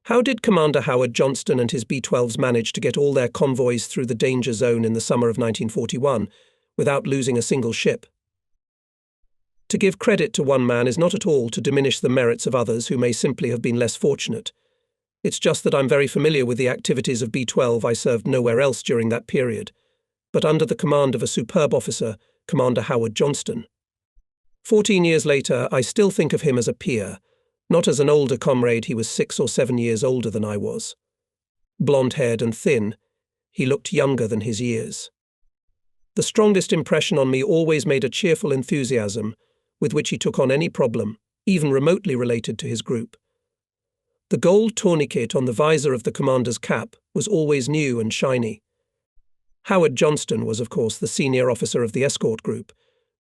How did Commander Howard Johnston and his B-12s manage to get all their convoys through the danger zone in the summer of 1941 without losing a single ship? To give credit to one man is not at all to diminish the merits of others who may simply have been less fortunate. It's just that I'm very familiar with the activities of B-12. I served nowhere else during that period, but under the command of a superb officer, Commander Howard Johnston. 14 years later, I still think of him as a peer, not as an older comrade. He was 6 or 7 years older than I was. Blonde-haired and thin, he looked younger than his years. The strongest impression on me always made a cheerful enthusiasm with which he took on any problem, even remotely related to his group. The gold tourniquet on the visor of the commander's cap was always new and shiny. Howard Johnston was, of course, the senior officer of the escort group,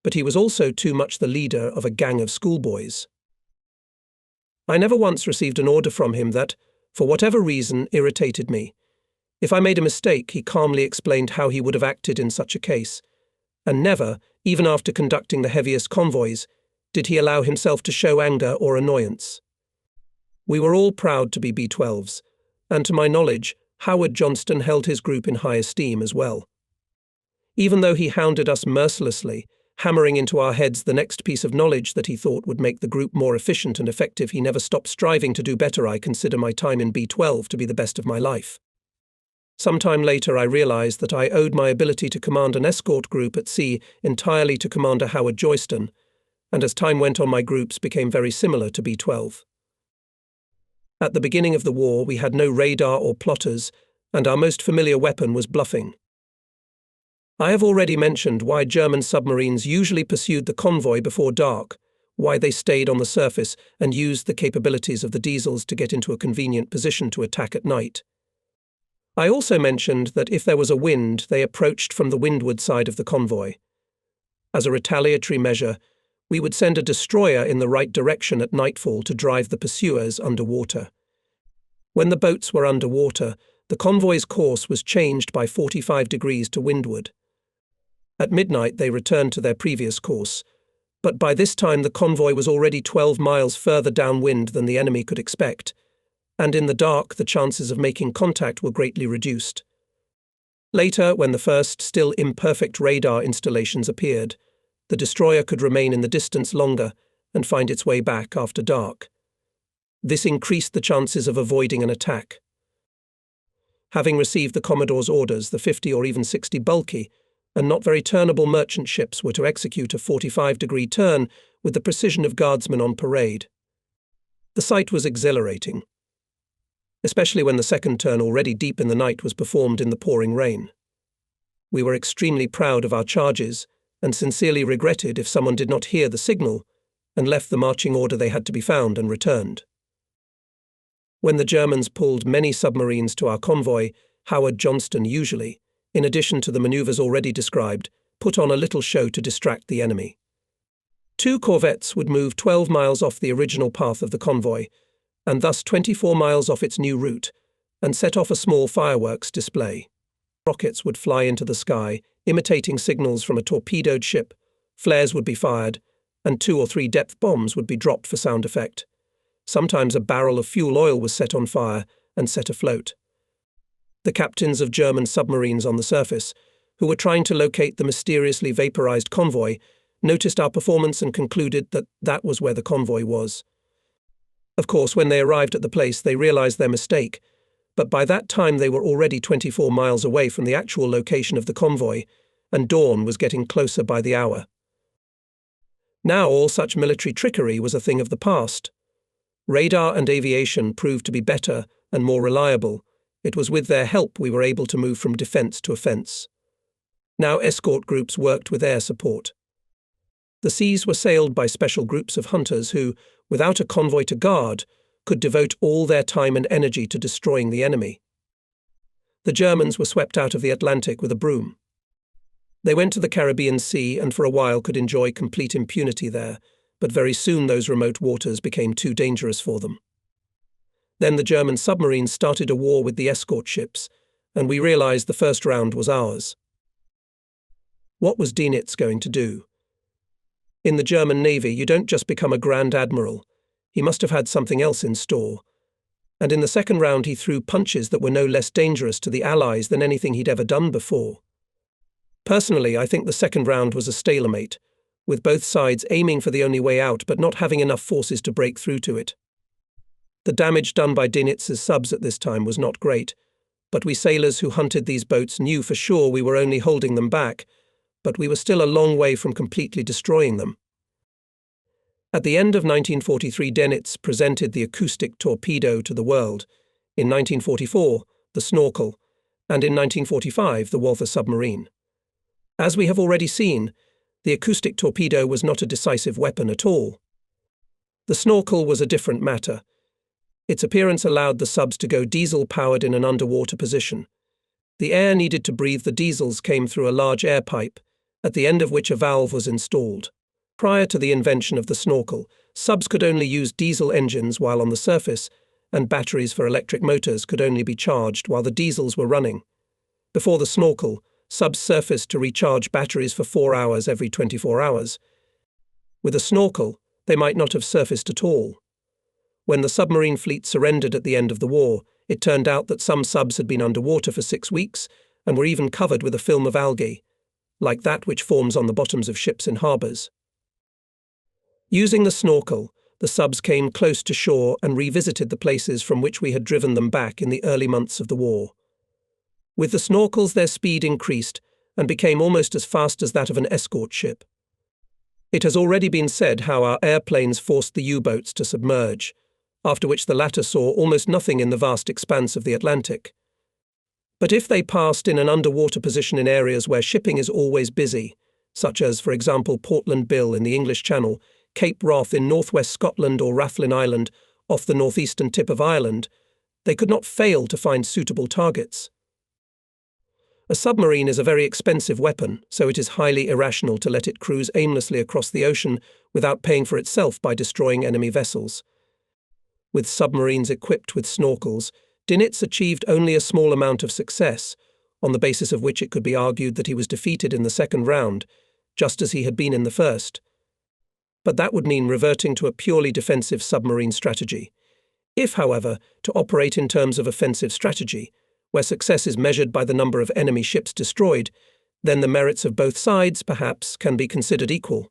but he was also too much the leader of a gang of schoolboys. I never once received an order from him that, for whatever reason, irritated me. If I made a mistake, he calmly explained how he would have acted in such a case, and never, even after conducting the heaviest convoys, did he allow himself to show anger or annoyance. We were all proud to be B-12s, and to my knowledge, Howard Johnston held his group in high esteem as well. Even though he hounded us mercilessly, hammering into our heads the next piece of knowledge that he thought would make the group more efficient and effective, he never stopped striving to do better. I consider my time in B-12 to be the best of my life. Sometime later I realized that I owed my ability to command an escort group at sea entirely to Commander Howard Johnston, and as time went on my groups became very similar to B-12. At the beginning of the war we had no radar or plotters, and our most familiar weapon was bluffing. I have already mentioned why German submarines usually pursued the convoy before dark, why they stayed on the surface and used the capabilities of the diesels to get into a convenient position to attack at night. I also mentioned that if there was a wind, they approached from the windward side of the convoy. As a retaliatory measure, we would send a destroyer in the right direction at nightfall to drive the pursuers underwater. When the boats were underwater, the convoy's course was changed by 45 degrees to windward. At midnight they returned to their previous course, but by this time the convoy was already 12 miles further downwind than the enemy could expect, and in the dark the chances of making contact were greatly reduced. Later, when the first, still imperfect radar installations appeared, the destroyer could remain in the distance longer and find its way back after dark. This increased the chances of avoiding an attack. Having received the Commodore's orders, the 50 or even 60 bulky and not very turnable merchant ships were to execute a 45-degree turn with the precision of guardsmen on parade. The sight was exhilarating, especially when the second turn, already deep in the night, was performed in the pouring rain. We were extremely proud of our charges and sincerely regretted if someone did not hear the signal and left the marching order they had to be found and returned. When the Germans pulled many submarines to our convoy, Howard Johnston usually, in addition to the maneuvers already described, put on a little show to distract the enemy. 2 corvettes would move 12 miles off the original path of the convoy, and thus 24 miles off its new route, and set off a small fireworks display. Rockets would fly into the sky, imitating signals from a torpedoed ship, flares would be fired, and 2 or 3 depth bombs would be dropped for sound effect. Sometimes a barrel of fuel oil was set on fire and set afloat. The captains of German submarines on the surface, who were trying to locate the mysteriously vaporized convoy, noticed our performance and concluded that that was where the convoy was. Of course, when they arrived at the place, they realized their mistake, but by that time they were already 24 miles away from the actual location of the convoy, and dawn was getting closer by the hour. Now all such military trickery was a thing of the past. Radar and aviation proved to be better and more reliable. It was with their help we were able to move from defense to offense. Now escort groups worked with air support. The seas were sailed by special groups of hunters who, without a convoy to guard, could devote all their time and energy to destroying the enemy. The Germans were swept out of the Atlantic with a broom. They went to the Caribbean Sea and for a while could enjoy complete impunity there, but very soon those remote waters became too dangerous for them. Then the German submarines started a war with the escort ships, and we realized the first round was ours. What was Dienitz going to do? In the German Navy, you don't just become a Grand Admiral. He must have had something else in store. and in the second round he threw punches that were no less dangerous to the Allies than anything he'd ever done before. Personally, I think the second round was a stalemate, with both sides aiming for the only way out but not having enough forces to break through to it. The damage done by Dinitz's subs at this time was not great, but we sailors who hunted these boats knew for sure we were only holding them back, but we were still a long way from completely destroying them. At the end of 1943, Dönitz presented the acoustic torpedo to the world, in 1944, the snorkel, and in 1945, the Walther submarine. As we have already seen, the acoustic torpedo was not a decisive weapon at all. The snorkel was a different matter. Its appearance allowed the subs to go diesel-powered in an underwater position. The air needed to breathe the diesels came through a large air pipe, at the end of which a valve was installed. Prior to the invention of the snorkel, subs could only use diesel engines while on the surface, and batteries for electric motors could only be charged while the diesels were running. Before the snorkel, subs surfaced to recharge batteries for 4 hours every 24 hours. With a snorkel, they might not have surfaced at all. When the submarine fleet surrendered at the end of the war, it turned out that some subs had been underwater for 6 weeks and were even covered with a film of algae, like that which forms on the bottoms of ships in harbours. Using the snorkel, the subs came close to shore and revisited the places from which we had driven them back in the early months of the war. With the snorkels, their speed increased and became almost as fast as that of an escort ship. It has already been said how our airplanes forced the U-boats to submerge, after which the latter saw almost nothing in the vast expanse of the Atlantic. But if they passed in an underwater position in areas where shipping is always busy, such as, for example, Portland Bill in the English Channel, Cape Wrath in northwest Scotland or Rathlin Island off the northeastern tip of Ireland, they could not fail to find suitable targets. A submarine is a very expensive weapon, so it is highly irrational to let it cruise aimlessly across the ocean without paying for itself by destroying enemy vessels. With submarines equipped with snorkels, Dönitz achieved only a small amount of success, on the basis of which it could be argued that he was defeated in the second round, just as he had been in the first. But that would mean reverting to a purely defensive submarine strategy. If, however, to operate in terms of offensive strategy, where success is measured by the number of enemy ships destroyed, then the merits of both sides, perhaps, can be considered equal.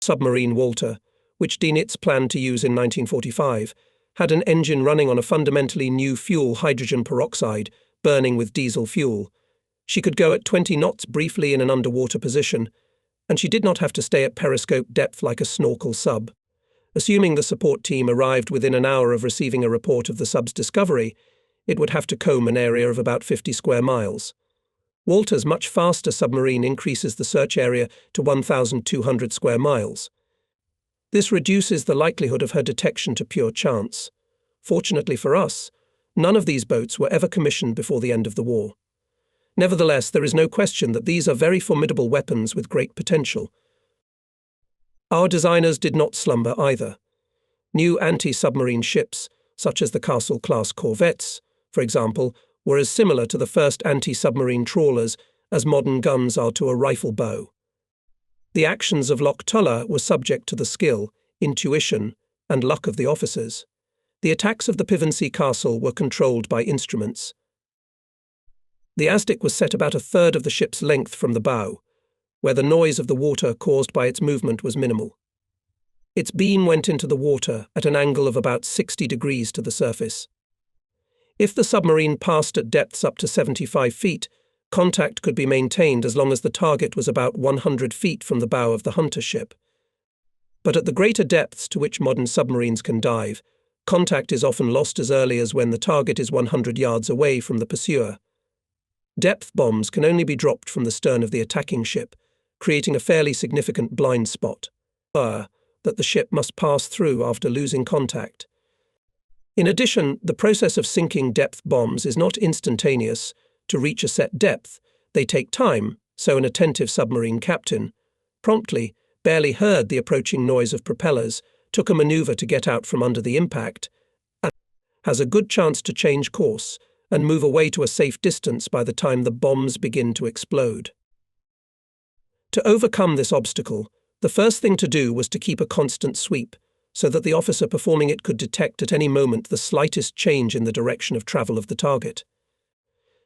Submarine Walther, which Dönitz planned to use in 1945, had an engine running on a fundamentally new fuel, hydrogen peroxide, burning with diesel fuel. She could go at 20 knots briefly in an underwater position, and she did not have to stay at periscope depth like a snorkel sub. Assuming the support team arrived within an hour of receiving a report of the sub's discovery, it would have to comb an area of about 50 square miles. Walther's much faster submarine increases the search area to 1,200 square miles. This reduces the likelihood of her detection to pure chance. Fortunately for us, none of these boats were ever commissioned before the end of the war. Nevertheless, there is no question that these are very formidable weapons with great potential. Our designers did not slumber either. New anti-submarine ships, such as the Castle-class corvettes, for example, were as similar to the first anti-submarine trawlers as modern guns are to a rifle bow. The actions of Loch Tulla were subject to the skill, intuition, and luck of the officers. The attacks of the Pevensey Castle were controlled by instruments. The Aztec was set about a third of the ship's length from the bow, where the noise of the water caused by its movement was minimal. Its beam went into the water at an angle of about 60 degrees to the surface. If the submarine passed at depths up to 75 feet, contact could be maintained as long as the target was about 100 feet from the bow of the hunter ship. But at the greater depths to which modern submarines can dive, contact is often lost as early as when the target is 100 yards away from the pursuer. Depth bombs can only be dropped from the stern of the attacking ship, creating a fairly significant blind spot that the ship must pass through after losing contact. In addition, the process of sinking depth bombs is not instantaneous. To reach a set depth, they take time, so an attentive submarine captain promptly barely heard the approaching noise of propellers, took a maneuver to get out from under the impact, and has a good chance to change course and move away to a safe distance by the time the bombs begin to explode. To overcome this obstacle, the first thing to do was to keep a constant sweep, so that the officer performing it could detect at any moment the slightest change in the direction of travel of the target.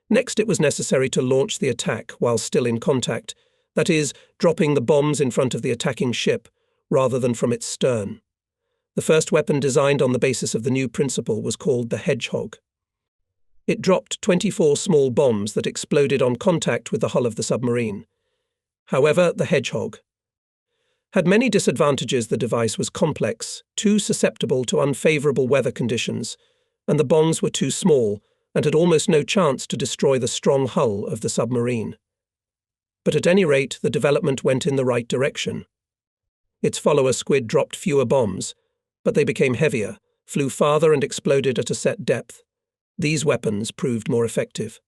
Next, it was necessary to launch the attack while still in contact, that is, dropping the bombs in front of the attacking ship, rather than from its stern. The first weapon designed on the basis of the new principle was called the Hedgehog. It dropped 24 small bombs that exploded on contact with the hull of the submarine. However, the Hedgehog had many disadvantages. The device was complex, too susceptible to unfavorable weather conditions, and the bombs were too small and had almost no chance to destroy the strong hull of the submarine. But at any rate, the development went in the right direction. Its follower Squid dropped fewer bombs, but they became heavier, flew farther and exploded at a set depth. These weapons proved more effective.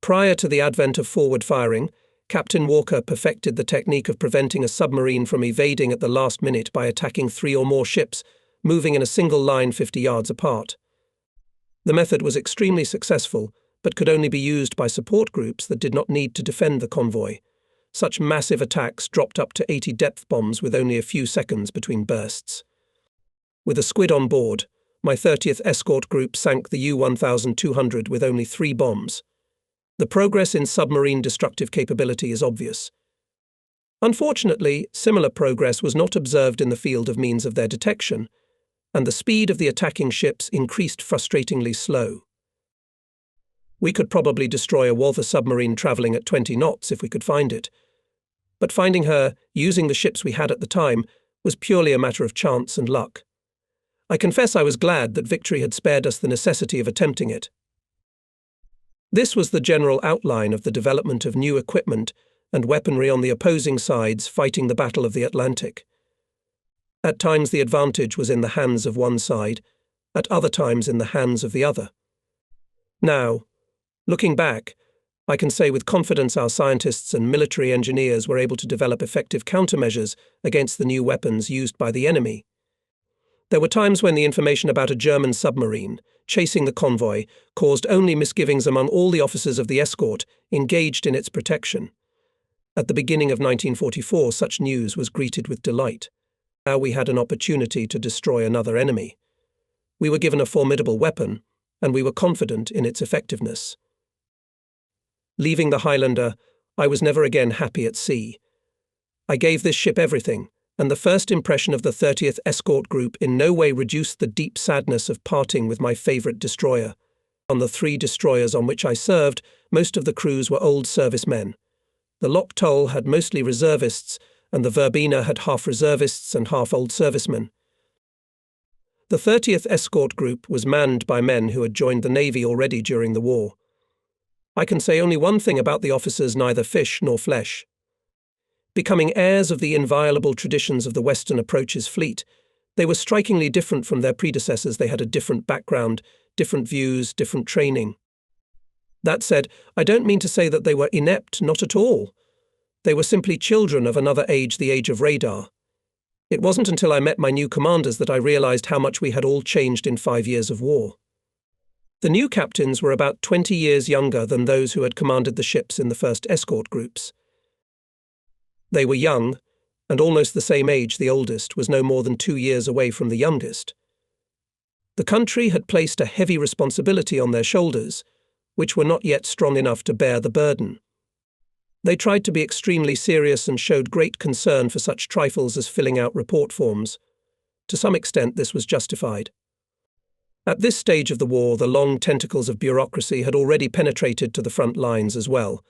Prior to the advent of forward firing, Captain Walker perfected the technique of preventing a submarine from evading at the last minute by attacking 3 or more ships, moving in a single line 50 yards apart. The method was extremely successful, but could only be used by support groups that did not need to defend the convoy. Such massive attacks dropped up to 80 depth bombs with only a few seconds between bursts. With a Squid on board, my 30th Escort Group sank the U-1200 with only 3 bombs. The progress in submarine destructive capability is obvious. Unfortunately, similar progress was not observed in the field of means of their detection, and the speed of the attacking ships increased frustratingly slow. We could probably destroy a Walther submarine travelling at 20 knots if we could find it, but finding her, using the ships we had at the time, was purely a matter of chance and luck. I confess I was glad that victory had spared us the necessity of attempting it. This was the general outline of the development of new equipment and weaponry on the opposing sides fighting the Battle of the Atlantic. At times the advantage was in the hands of one side, at other times in the hands of the other. Now, looking back, I can say with confidence our scientists and military engineers were able to develop effective countermeasures against the new weapons used by the enemy. There were times when the information about a German submarine chasing the convoy caused only misgivings among all the officers of the escort engaged in its protection. At the beginning of 1944, such news was greeted with delight. Now we had an opportunity to destroy another enemy. We were given a formidable weapon, and we were confident in its effectiveness. Leaving the Highlander, I was never again happy at sea. I gave this ship everything, and the first impression of the 30th Escort Group in no way reduced the deep sadness of parting with my favourite destroyer. On the 3 destroyers on which I served, most of the crews were old servicemen. The Loch Toll had mostly reservists, and the Verbena had half reservists and half old servicemen. The 30th Escort Group was manned by men who had joined the Navy already during the war. I can say only one thing about the officers, neither fish nor flesh. Becoming heirs of the inviolable traditions of the Western Approaches fleet, they were strikingly different from their predecessors. They had a different background, different views, different training. That said, I don't mean to say that they were inept, not at all. They were simply children of another age, the age of radar. It wasn't until I met my new commanders that I realized how much we had all changed in 5 years of war. The new captains were about 20 years younger than those who had commanded the ships in the first escort groups. They were young, and almost the same age. The oldest was no more than 2 years away from the youngest. The country had placed a heavy responsibility on their shoulders, which were not yet strong enough to bear the burden. They tried to be extremely serious and showed great concern for such trifles as filling out report forms. To some extent, this was justified. At this stage of the war, the long tentacles of bureaucracy had already penetrated to the front lines as well,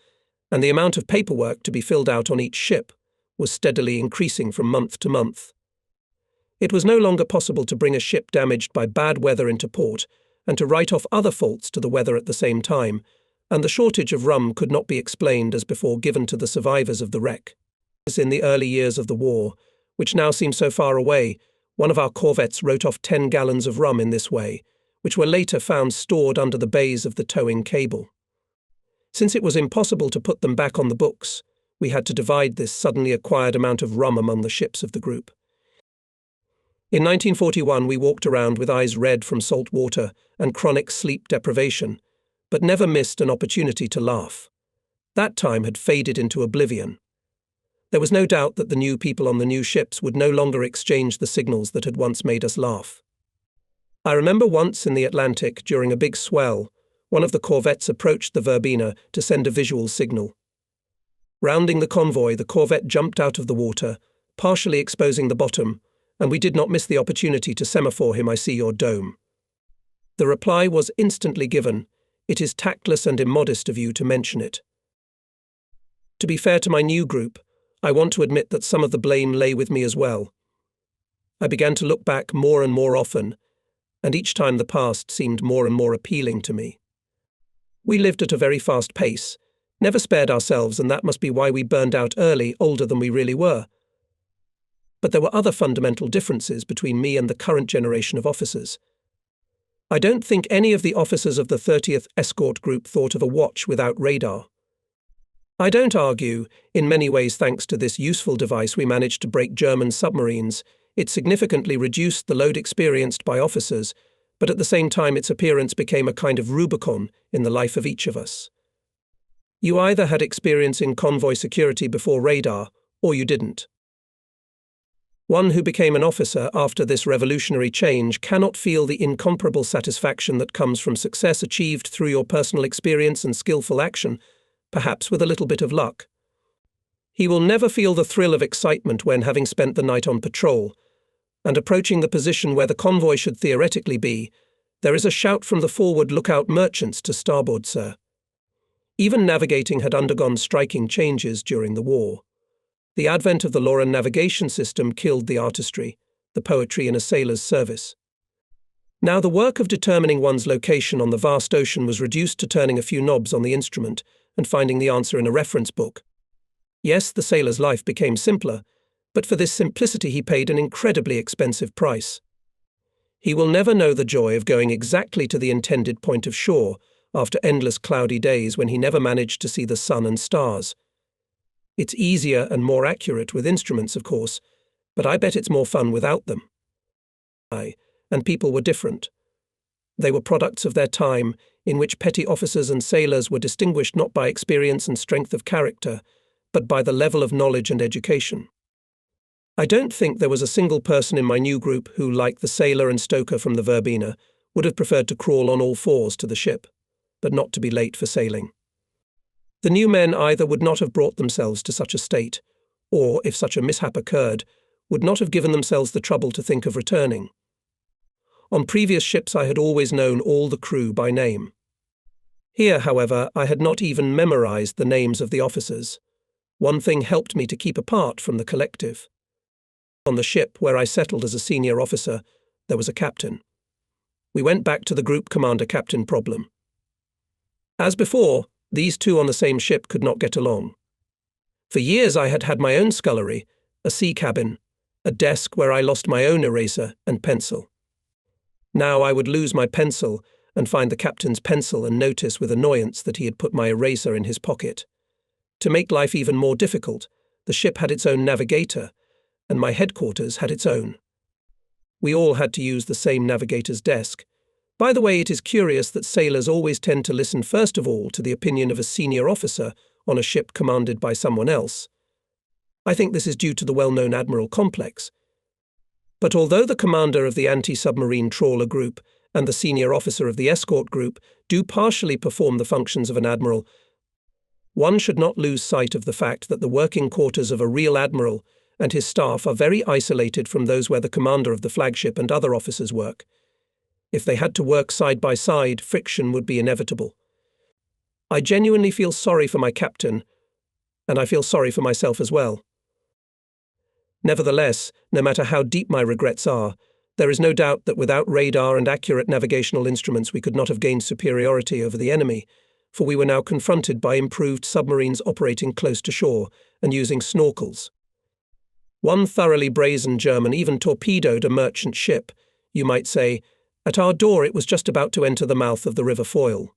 and the amount of paperwork to be filled out on each ship was steadily increasing from month to month. It was no longer possible to bring a ship damaged by bad weather into port and to write off other faults to the weather at the same time, and the shortage of rum could not be explained as before given to the survivors of the wreck. In the early years of the war, which now seem so far away, one of our corvettes wrote off 10 gallons of rum in this way, which were later found stored under the bays of the towing cable. Since it was impossible to put them back on the books, we had to divide this suddenly acquired amount of rum among the ships of the group. In 1941 we walked around with eyes red from salt water and chronic sleep deprivation, but never missed an opportunity to laugh. That time had faded into oblivion. There was no doubt that the new people on the new ships would no longer exchange the signals that had once made us laugh. I remember once in the Atlantic, during a big swell, one of the corvettes approached the Verbena to send a visual signal. Rounding the convoy, the corvette jumped out of the water, partially exposing the bottom, and we did not miss the opportunity to semaphore him, "I see your dome." The reply was instantly given, "It is tactless and immodest of you to mention it." To be fair to my new group, I want to admit that some of the blame lay with me as well. I began to look back more and more often, and each time the past seemed more and more appealing to me. We lived at a very fast pace, never spared ourselves, and that must be why we burned out early, older than we really were. But there were other fundamental differences between me and the current generation of officers. I don't think any of the officers of the 30th Escort Group thought of a watch without radar. I don't argue, in many ways thanks to this useful device we managed to break German submarines. It significantly reduced the load experienced by officers, but at the same time its appearance became a kind of Rubicon in the life of each of us. You either had experience in convoy security before radar, or you didn't. One who became an officer after this revolutionary change cannot feel the incomparable satisfaction that comes from success achieved through your personal experience and skillful action, perhaps with a little bit of luck. He will never feel the thrill of excitement when, having spent the night on patrol, and approaching the position where the convoy should theoretically be, there is a shout from the forward "Look out, merchants, to starboard, sir." Even navigating had undergone striking changes during the war. The advent of the Loran navigation system killed the artistry, the poetry in a sailor's service. Now the work of determining one's location on the vast ocean was reduced to turning a few knobs on the instrument and finding the answer in a reference book. Yes, the sailor's life became simpler, but for this simplicity he paid an incredibly expensive price. He will never know the joy of going exactly to the intended point of shore after endless cloudy days when he never managed to see the sun and stars. It's easier and more accurate with instruments, of course, but I bet it's more fun without them. And people were different. They were products of their time, in which petty officers and sailors were distinguished not by experience and strength of character, but by the level of knowledge and education. I don't think there was a single person in my new group who, like the sailor and stoker from the Verbena, would have preferred to crawl on all fours to the ship, but not to be late for sailing. The new men either would not have brought themselves to such a state, or, if such a mishap occurred, would not have given themselves the trouble to think of returning. On previous ships I had always known all the crew by name. Here, however, I had not even memorized the names of the officers. One thing helped me to keep apart from the collective. On the ship where I settled as a senior officer, there was a captain. We went back to the group commander-captain problem. As before, these two on the same ship could not get along. For years I had had my own scullery, a sea cabin, a desk where I lost my own eraser and pencil. Now I would lose my pencil and find the captain's pencil and notice with annoyance that he had put my eraser in his pocket. To make life even more difficult, the ship had its own navigator, and my headquarters had its own. We all had to use the same navigator's desk. By the way, it is curious that sailors always tend to listen first of all to the opinion of a senior officer on a ship commanded by someone else. I think this is due to the well-known admiral complex. But although the commander of the anti-submarine trawler group and the senior officer of the escort group do partially perform the functions of an admiral, one should not lose sight of the fact that the working quarters of a real admiral and his staff are very isolated from those where the commander of the flagship and other officers work. If they had to work side by side, friction would be inevitable. I genuinely feel sorry for my captain, and I feel sorry for myself as well. Nevertheless, no matter how deep my regrets are, there is no doubt that without radar and accurate navigational instruments we could not have gained superiority over the enemy, for we were now confronted by improved submarines operating close to shore and using snorkels. One thoroughly brazen German even torpedoed a merchant ship. You might say, at our door it was just about to enter the mouth of the River Foyle.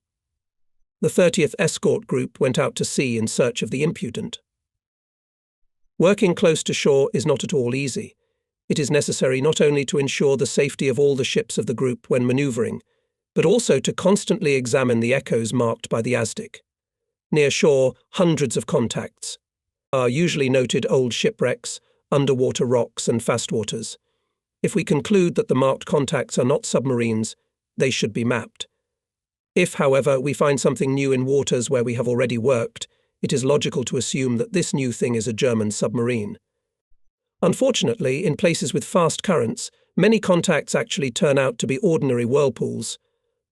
The 30th Escort Group went out to sea in search of the impudent. Working close to shore is not at all easy. It is necessary not only to ensure the safety of all the ships of the group when manoeuvring, but also to constantly examine the echoes marked by the ASDIC. Near shore, hundreds of contacts. are usually noted old shipwrecks, underwater rocks, and fast waters. If we conclude that the marked contacts are not submarines, they should be mapped. If, however, we find something new in waters where we have already worked, it is logical to assume that this new thing is a German submarine. Unfortunately, in places with fast currents, many contacts actually turn out to be ordinary whirlpools.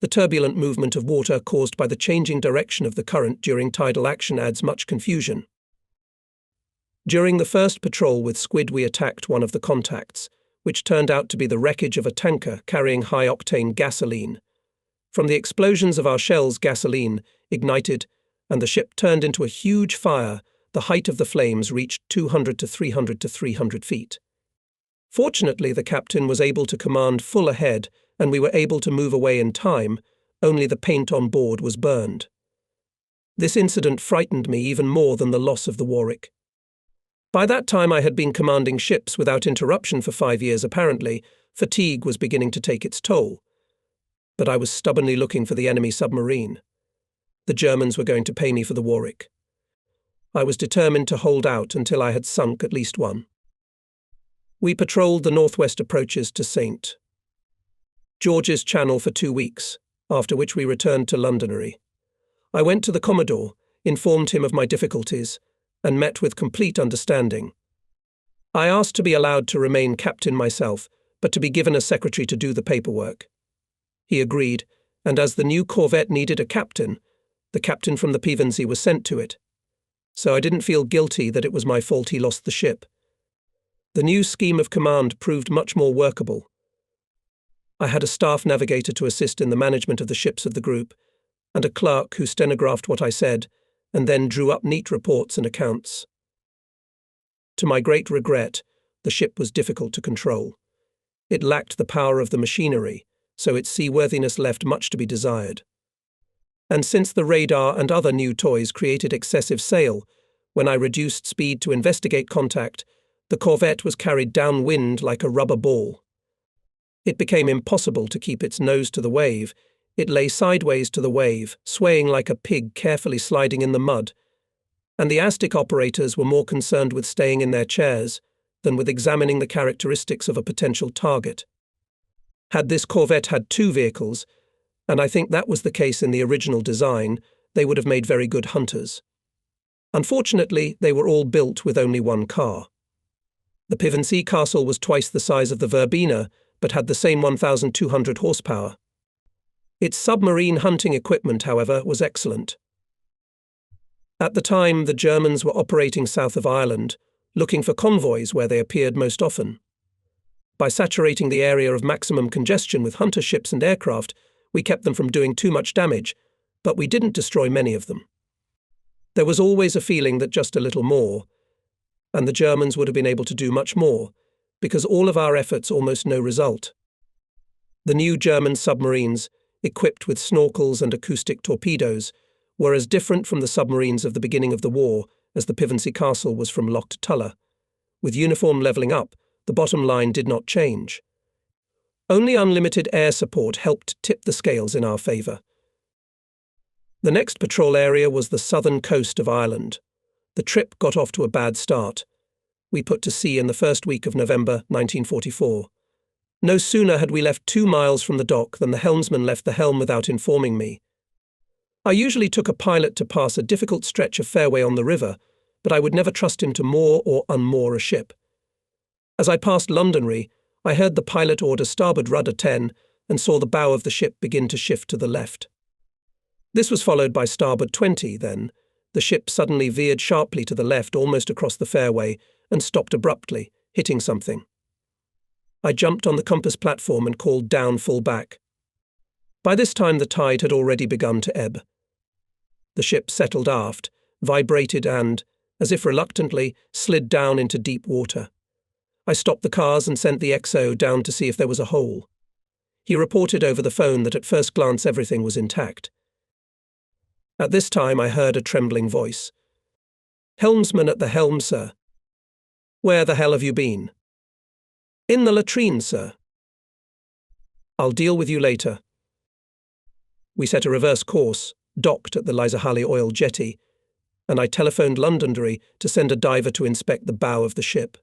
The turbulent movement of water caused by the changing direction of the current during tidal action adds much confusion. During the first patrol with Squid, we attacked one of the contacts, which turned out to be the wreckage of a tanker carrying high-octane gasoline. From the explosions of our shells, gasoline ignited, and the ship turned into a huge fire. The height of the flames reached 200 to 300 feet. Fortunately, the captain was able to command full ahead, and we were able to move away in time. Only the paint on board was burned. This incident frightened me even more than the loss of the Warwick. By that time I had been commanding ships without interruption for 5 years apparently. Fatigue was beginning to take its toll. But I was stubbornly looking for the enemy submarine. The Germans were going to pay me for the Warwick. I was determined to hold out until I had sunk at least one. We patrolled the northwest approaches to St. George's Channel for 2 weeks, after which we returned to Londonderry. I went to the Commodore, informed him of my difficulties, and met with complete understanding. I asked to be allowed to remain captain myself, but to be given a secretary to do the paperwork. He agreed, and as the new corvette needed a captain, the captain from the Pevensey was sent to it. So I didn't feel guilty that it was my fault he lost the ship. The new scheme of command proved much more workable. I had a staff navigator to assist in the management of the ships of the group, and a clerk who stenographed what I said, and then drew up neat reports and accounts. To my great regret, the ship was difficult to control. It lacked the power of the machinery, so its seaworthiness left much to be desired. And since the radar and other new toys created excessive sail, when I reduced speed to investigate contact, the corvette was carried downwind like a rubber ball. It became impossible to keep its nose to the wave. It lay sideways to the wave, swaying like a pig carefully sliding in the mud, and the Aztec operators were more concerned with staying in their chairs than with examining the characteristics of a potential target. Had this corvette had 2 vehicles, and I think that was the case in the original design, they would have made very good hunters. Unfortunately, they were all built with only 1 car. The Pevensey Castle was twice the size of the Verbena, but had the same 1,200 horsepower. Its submarine hunting equipment, however, was excellent. At the time, the Germans were operating south of Ireland, looking for convoys where they appeared most often. By saturating the area of maximum congestion with hunter ships and aircraft, we kept them from doing too much damage, but we didn't destroy many of them. There was always a feeling that just a little more, and the Germans would have been able to do much more, because all of our efforts almost no result. The new German submarines, equipped with snorkels and acoustic torpedoes, were as different from the submarines of the beginning of the war as the Pevensey Castle was from Loch Tulla. With uniform levelling up, the bottom line did not change. Only unlimited air support helped tip the scales in our favour. The next patrol area was the southern coast of Ireland. The trip got off to a bad start. We put to sea in the first week of November 1944. No sooner had we left 2 miles from the dock than the helmsman left the helm without informing me. I usually took a pilot to pass a difficult stretch of fairway on the river, but I would never trust him to moor or unmoor a ship. As I passed Londonderry, I heard the pilot order starboard rudder 10 and saw the bow of the ship begin to shift to the left. This was followed by starboard 20 then. The ship suddenly veered sharply to the left almost across the fairway and stopped abruptly, hitting something. I jumped on the compass platform and called down full back. By this time the tide had already begun to ebb. The ship settled aft, vibrated and, as if reluctantly, slid down into deep water. I stopped the cars and sent the XO down to see if there was a hole. He reported over the phone that at first glance everything was intact. At this time I heard a trembling voice. "Helmsman at the helm, sir." "Where the hell have you been?" "In the latrine, sir." "I'll deal with you later." We set a reverse course, docked at the Lysahali oil jetty, and I telephoned Londonderry to send a diver to inspect the bow of the ship.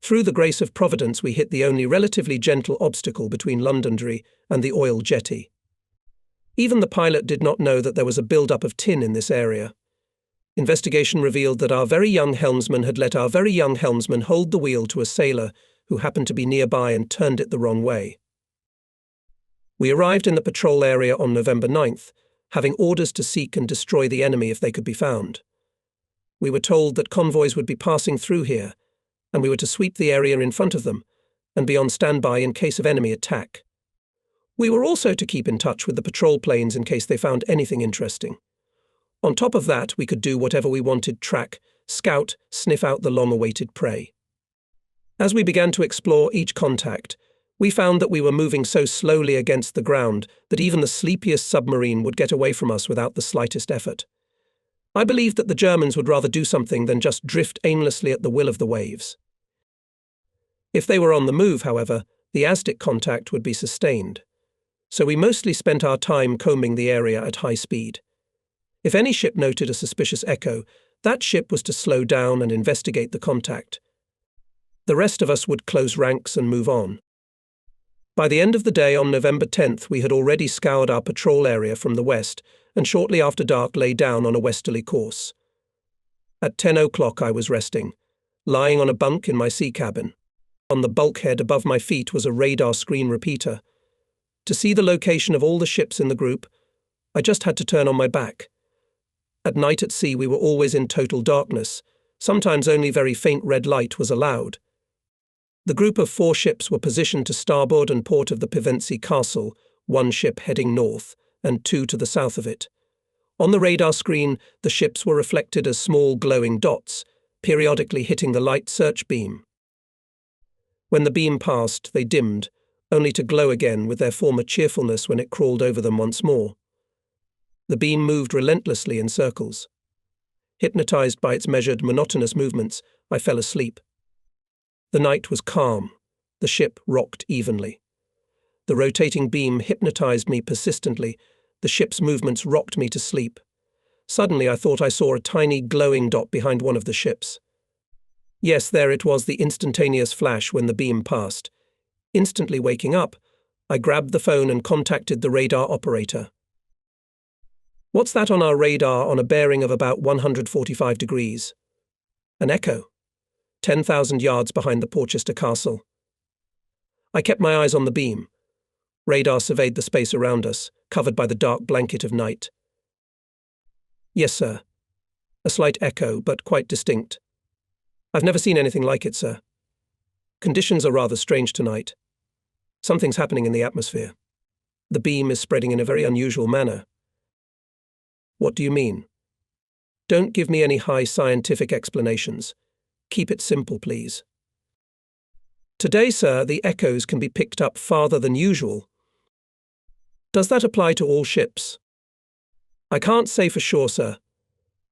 Through the grace of Providence, we hit the only relatively gentle obstacle between Londonderry and the oil jetty. Even the pilot did not know that there was a build-up of tin in this area. Investigation revealed that our very young helmsman had let our very young helmsman hold the wheel to a sailor who happened to be nearby and turned it the wrong way. We arrived in the patrol area on November 9th, having orders to seek and destroy the enemy if they could be found. We were told that convoys would be passing through here, and we were to sweep the area in front of them and be on standby in case of enemy attack. We were also to keep in touch with the patrol planes in case they found anything interesting. On top of that, we could do whatever we wanted: track, scout, sniff out the long-awaited prey. As we began to explore each contact, we found that we were moving so slowly against the ground that even the sleepiest submarine would get away from us without the slightest effort. I believed that the Germans would rather do something than just drift aimlessly at the will of the waves. If they were on the move, however, the Aztec contact would be sustained. So we mostly spent our time combing the area at high speed. If any ship noted a suspicious echo, that ship was to slow down and investigate the contact. The rest of us would close ranks and move on. By the end of the day on November 10th, we had already scoured our patrol area from the west, and shortly after dark lay down on a westerly course. At 10 o'clock I was resting, lying on a bunk in my sea cabin. On the bulkhead above my feet was a radar screen repeater. To see the location of all the ships in the group, I just had to turn on my back. At night at sea we were always in total darkness. Sometimes only very faint red light was allowed. The group of 4 ships were positioned to starboard and port of the Pevensey Castle, 1 ship heading north, and 2 to the south of it. On the radar screen, the ships were reflected as small glowing dots, periodically hitting the light search beam. When the beam passed, they dimmed, only to glow again with their former cheerfulness when it crawled over them once more. The beam moved relentlessly in circles. Hypnotized by its measured, monotonous movements, I fell asleep. The night was calm. The ship rocked evenly. The rotating beam hypnotized me persistently. The ship's movements rocked me to sleep. Suddenly I thought I saw a tiny glowing dot behind one of the ships. Yes, there it was, the instantaneous flash when the beam passed. Instantly waking up, I grabbed the phone and contacted the radar operator. "What's that on our radar on a bearing of about 145 degrees? "An echo. 10,000 yards behind the Porchester Castle." I kept my eyes on the beam. Radar surveyed the space around us, covered by the dark blanket of night. "Yes, sir. A slight echo, but quite distinct. I've never seen anything like it, sir. Conditions are rather strange tonight. Something's happening in the atmosphere. The beam is spreading in a very unusual manner." "What do you mean?" "Don't give me any high scientific explanations. Keep it simple, please." "Today, sir, the echoes can be picked up farther than usual." "Does that apply to all ships?" "I can't say for sure, sir.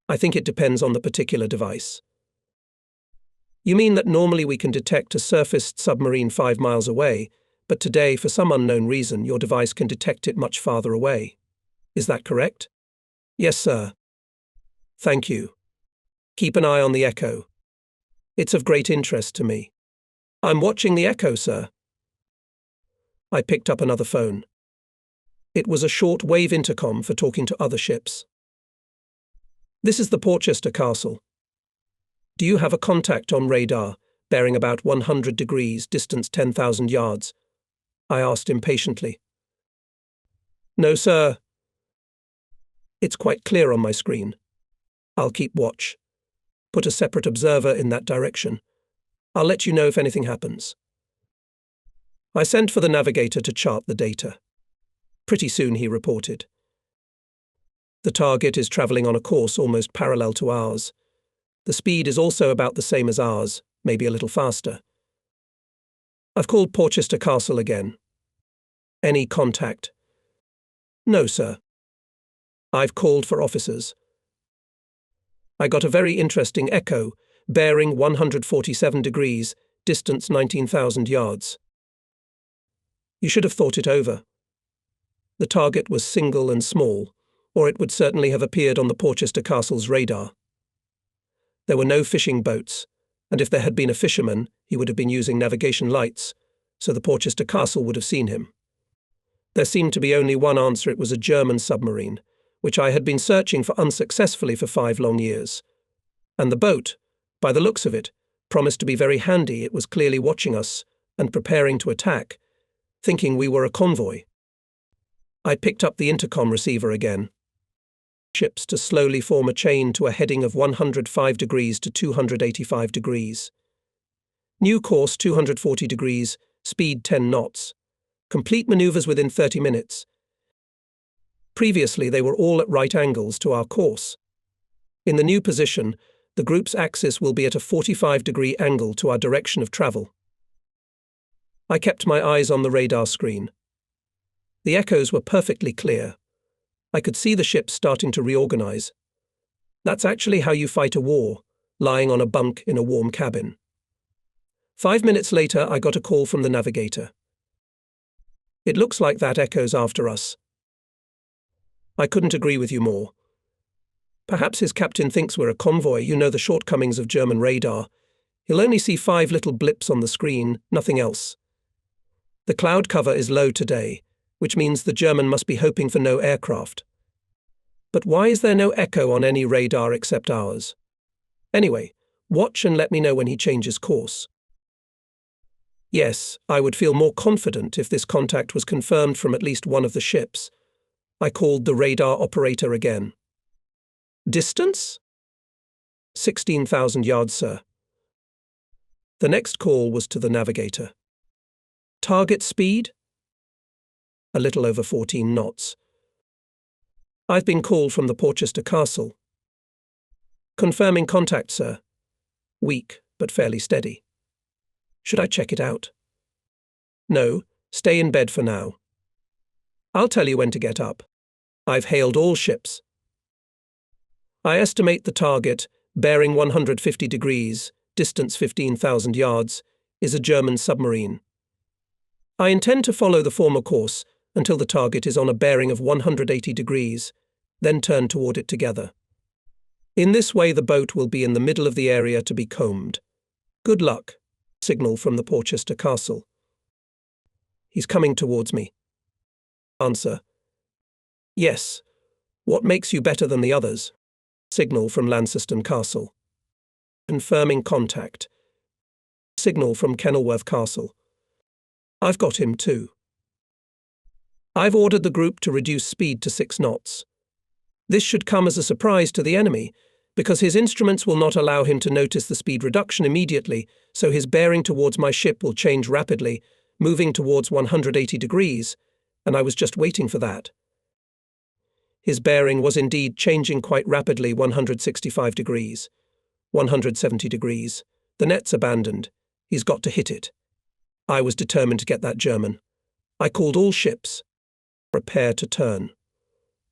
I think it depends on the particular device." "You mean that normally we can detect a surfaced submarine 5 miles away, but today, for some unknown reason, your device can detect it much farther away. Is that correct?" "Yes, sir." "Thank you. Keep an eye on the echo. It's of great interest to me." "I'm watching the echo, sir." I picked up another phone. It was a short-wave intercom for talking to other ships. "This is the Porchester Castle. Do you have a contact on radar, bearing about 100 degrees, distance 10,000 yards? I asked impatiently. "No, sir." "It's quite clear on my screen. I'll keep watch. Put a separate observer in that direction. I'll let you know if anything happens." I sent for the navigator to chart the data. Pretty soon he reported. "The target is travelling on a course almost parallel to ours. The speed is also about the same as ours, maybe a little faster." "I've called Porchester Castle again." "Any contact?" "No, sir." "I've called for officers." "I got a very interesting echo, bearing 147 degrees, distance 19,000 yards." "You should have thought it over." The target was single and small, or it would certainly have appeared on the Porchester Castle's radar. There were no fishing boats, and if there had been a fisherman, he would have been using navigation lights, so the Porchester Castle would have seen him. There seemed to be only one answer: it was a German submarine, which I had been searching for unsuccessfully for 5 long years. And the boat, by the looks of it, promised to be very handy. It was clearly watching us and preparing to attack, thinking we were a convoy. I picked up the intercom receiver again. Ships to slowly form a chain to a heading of 105 degrees to 285 degrees. New course 240 degrees, speed 10 knots. Complete maneuvers within 30 minutes. Previously, they were all at right angles to our course. In the new position, the group's axis will be at a 45-degree angle to our direction of travel. I kept my eyes on the radar screen. The echoes were perfectly clear. I could see the ships starting to reorganize. That's actually how you fight a war, lying on a bunk in a warm cabin. 5 minutes later, I got a call from the navigator. It looks like that echo's after us. I couldn't agree with you more. Perhaps his captain thinks we're a convoy. You know the shortcomings of German radar. He'll only see 5 little blips on the screen, nothing else. The cloud cover is low today, which means the German must be hoping for no aircraft. But why is there no echo on any radar except ours? Anyway, watch and let me know when he changes course. Yes, I would feel more confident if this contact was confirmed from at least one of the ships. I called the radar operator again. Distance? 16,000 yards, sir. The next call was to the navigator. Target speed? A little over 14 knots. I've been called from the Porchester Castle. Confirming contact, sir. Weak, but fairly steady. Should I check it out? No, stay in bed for now. I'll tell you when to get up. I've hailed all ships. I estimate the target, bearing 150 degrees, distance 15,000 yards, is a German submarine. I intend to follow the former course until the target is on a bearing of 180 degrees, then turn toward it together. In this way, the boat will be in the middle of the area to be combed. Good luck. Signal from the Porchester Castle. He's coming towards me. Answer. Yes. What makes you better than the others? Signal from Launceston Castle. Confirming contact. Signal from Kenilworth Castle. I've got him too. I've ordered the group to reduce speed to 6 knots. This should come as a surprise to the enemy, because his instruments will not allow him to notice the speed reduction immediately, so his bearing towards my ship will change rapidly, moving towards 180 degrees, and I was just waiting for that. His bearing was indeed changing quite rapidly, 165 degrees, 170 degrees. The net's abandoned. He's got to hit it. I was determined to get that German. I called all ships. Prepare to turn.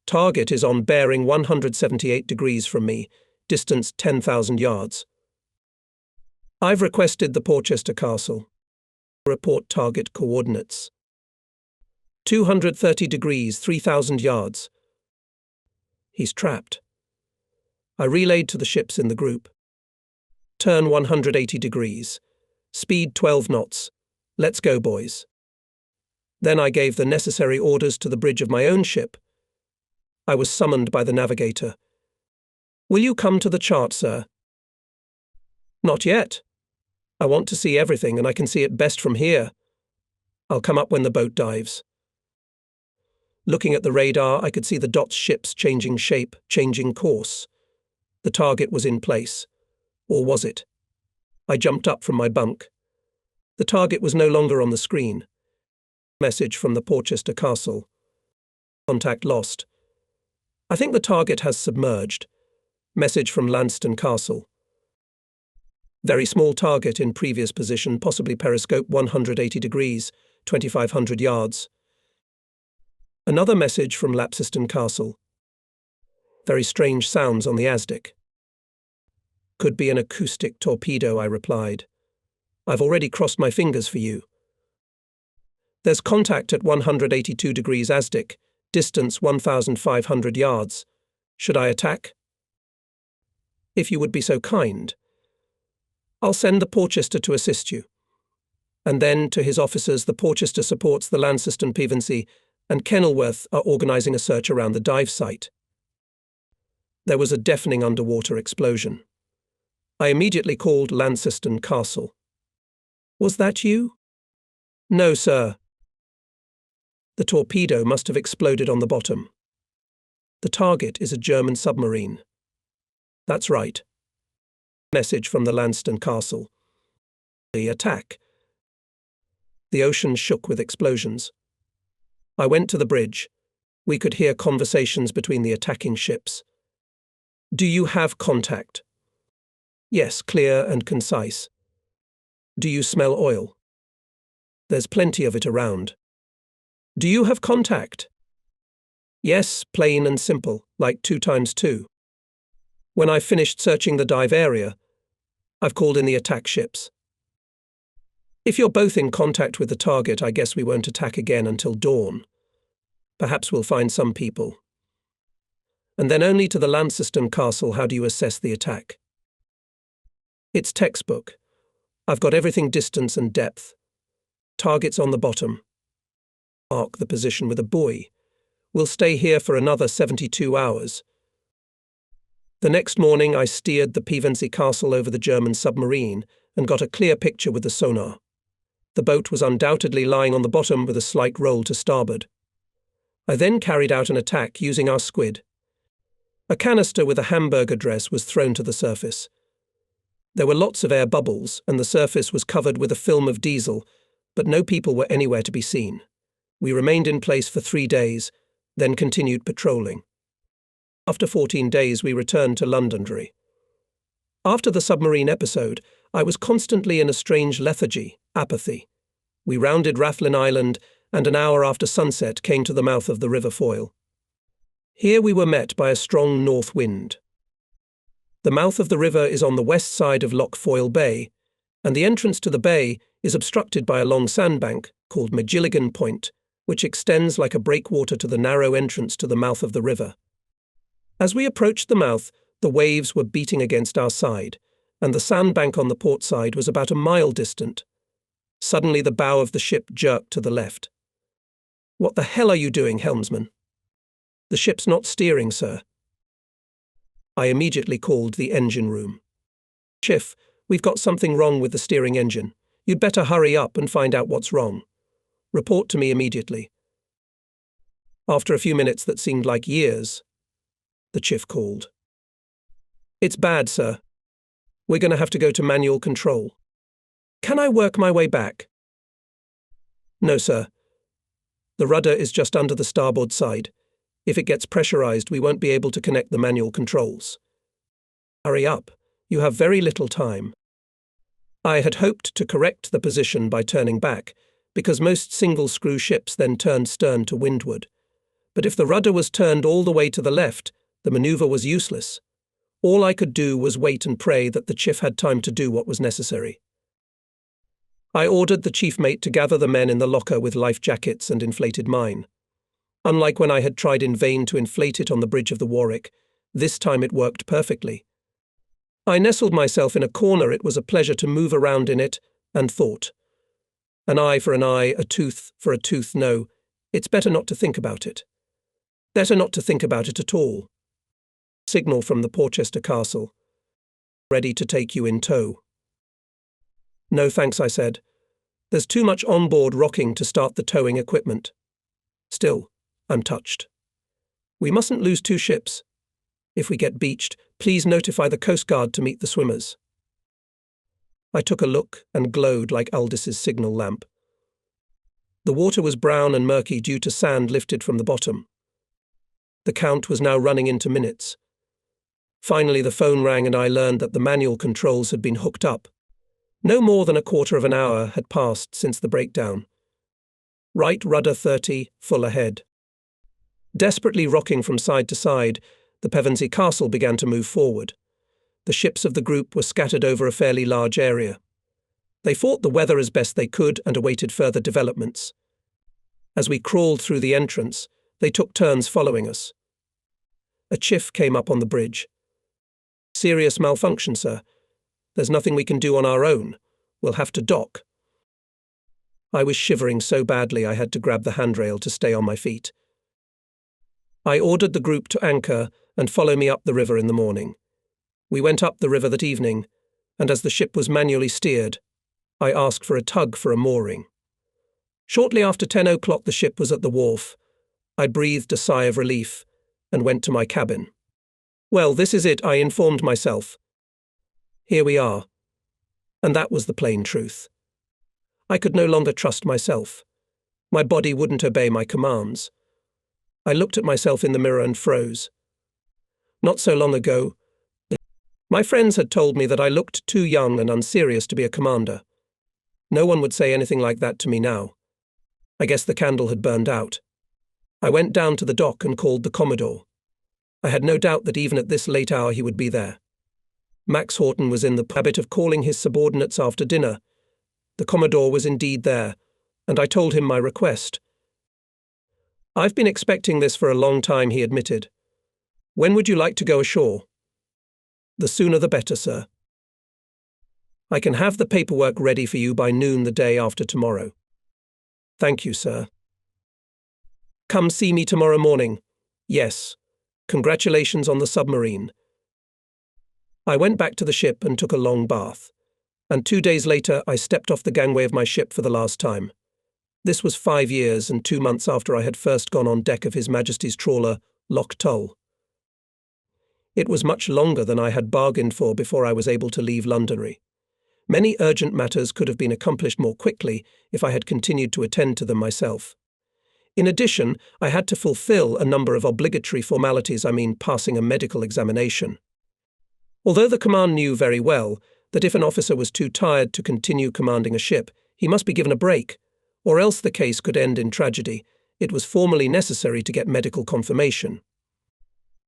Target is on bearing 178 degrees from me, distance 10,000 yards. I've requested the Porchester Castle. Report target coordinates. 230 degrees, 3,000 yards. He's trapped. I relayed to the ships in the group. Turn 180 degrees. Speed 12 knots. Let's go, boys. Then I gave the necessary orders to the bridge of my own ship. I was summoned by the navigator. Will you come to the chart, sir? Not yet. I want to see everything, and I can see it best from here. I'll come up when the boat dives. Looking at the radar, I could see the dot's ships changing shape, changing course. The target was in place. Or was it? I jumped up from my bunk. The target was no longer on the screen. Message from the Porchester Castle. Contact lost. I think the target has submerged. Message from Launceston Castle. Very small target in previous position, possibly periscope 180 degrees, 2,500 yards. Another message from Launceston Castle. Very strange sounds on the Aztec. Could be an acoustic torpedo, I replied. I've already crossed my fingers for you. There's contact at 182 degrees Aztec, Distance 1,500 yards. Should I attack? If you would be so kind. I'll send the Porchester to assist you. And then, to his officers, the Porchester supports the Launceston, Pevensey, and Kenilworth are organising a search around the dive site. There was a deafening underwater explosion. I immediately called Launceston Castle. Was that you? No, sir. The torpedo must have exploded on the bottom. The target is a German submarine. That's right. Message from the Launceston Castle. The attack. The ocean shook with explosions. I went to the bridge. We could hear conversations between the attacking ships. Do you have contact? Yes, clear and concise. Do you smell oil? There's plenty of it around. Do you have contact? Yes, plain and simple, like 2 times 2. When I've finished searching the dive area, I've called in the attack ships. If you're both in contact with the target, I guess we won't attack again until dawn. Perhaps we'll find some people. And then only to the Launceston Castle, how do you assess the attack? It's textbook. I've got everything distance and depth. Target's on the bottom. Mark the position with a buoy. We'll stay here for another 72 hours. The next morning I steered the Pevensey Castle over the German submarine and got a clear picture with the sonar. The boat was undoubtedly lying on the bottom with a slight roll to starboard. I then carried out an attack using our squid. A canister with a hamburger dress was thrown to the surface. There were lots of air bubbles and the surface was covered with a film of diesel, but no people were anywhere to be seen. We remained in place for 3 days, then continued patrolling. After 14 days we returned to Londonderry. After the submarine episode, I was constantly in a strange lethargy, apathy. We rounded Rathlin Island and an hour after sunset came to the mouth of the River Foyle. Here we were met by a strong north wind. The mouth of the river is on the west side of Loch Foyle Bay, and the entrance to the bay is obstructed by a long sandbank called Magilligan Point, which extends like a breakwater to the narrow entrance to the mouth of the river. As we approached the mouth, the waves were beating against our side, and the sandbank on the port side was about a mile distant. Suddenly the bow of the ship jerked to the left. "What the hell are you doing, helmsman?" "The ship's not steering, sir." I immediately called the engine room. "Chief, we've got something wrong with the steering engine. You'd better hurry up and find out what's wrong. Report to me immediately." After a few minutes that seemed like years, the chief called. "It's bad, sir. We're going to have to go to manual control. Can I work my way back?" "No, sir. The rudder is just under the starboard side. If it gets pressurized, we won't be able to connect the manual controls." "Hurry up. You have very little time." I had hoped to correct the position by turning back, because most single-screw ships then turned stern to windward. But if the rudder was turned all the way to the left, the manoeuvre was useless. All I could do was wait and pray that the chief had time to do what was necessary. I ordered the chief mate to gather the men in the locker with life jackets and inflated mine. Unlike when I had tried in vain to inflate it on the bridge of the Warwick, this time it worked perfectly. I nestled myself in a corner. It was a pleasure to move around in it, and thought. An eye for an eye, a tooth for a tooth, no, it's better not to think about it. Better not to think about it at all. Signal from the Porchester Castle. "Ready to take you in tow." "No thanks," I said. "There's too much on-board rocking to start the towing equipment. Still, I'm touched. We mustn't lose 2 ships. If we get beached, please notify the Coast Guard to meet the swimmers." I took a look and glowed like Aldis's signal lamp. The water was brown and murky due to sand lifted from the bottom. The count was now running into minutes. Finally the phone rang and I learned that the manual controls had been hooked up. No more than a quarter of an hour had passed since the breakdown. Right rudder 30, full ahead. Desperately rocking from side to side, the Pevensey Castle began to move forward. The ships of the group were scattered over a fairly large area. They fought the weather as best they could and awaited further developments. As we crawled through the entrance, They took turns following us. A chief came up on the bridge. "Serious malfunction, sir. There's nothing we can do on our own. We'll have to dock." I was shivering so badly I had to grab the handrail to stay on my feet. I ordered the group to anchor and follow me up the river in the morning. We went up the river that evening, and as the ship was manually steered, I asked for a tug for a mooring. Shortly after 10 o'clock the ship was at the wharf. I breathed a sigh of relief and went to my cabin. "Well, this is it," I informed myself. "Here we are." And that was the plain truth. I could no longer trust myself. My body wouldn't obey my commands. I looked at myself in the mirror and froze. Not so long ago, my friends had told me that I looked too young and unserious to be a commander. No one would say anything like that to me now. I guess the candle had burned out. I went down to the dock and called the Commodore. I had no doubt that even at this late hour he would be there. Max Horton was in the habit of calling his subordinates after dinner. The Commodore was indeed there, and I told him my request. "I've been expecting this for a long time," he admitted. "When would you like to go ashore?" "The sooner the better, sir." "I can have the paperwork ready for you by noon the day after tomorrow." "Thank you, sir." "Come see me tomorrow morning." "Yes. Congratulations on the submarine." I went back to the ship and took a long bath, and 2 days later I stepped off the gangway of my ship for the last time. This was 5 years and 2 months after I had first gone on deck of His Majesty's trawler, Loch Tull. It was much longer than I had bargained for before I was able to leave Londonry. Many urgent matters could have been accomplished more quickly if I had continued to attend to them myself. In addition, I had to fulfill a number of obligatory formalities, passing a medical examination. Although the command knew very well that if an officer was too tired to continue commanding a ship, he must be given a break, or else the case could end in tragedy, it was formally necessary to get medical confirmation.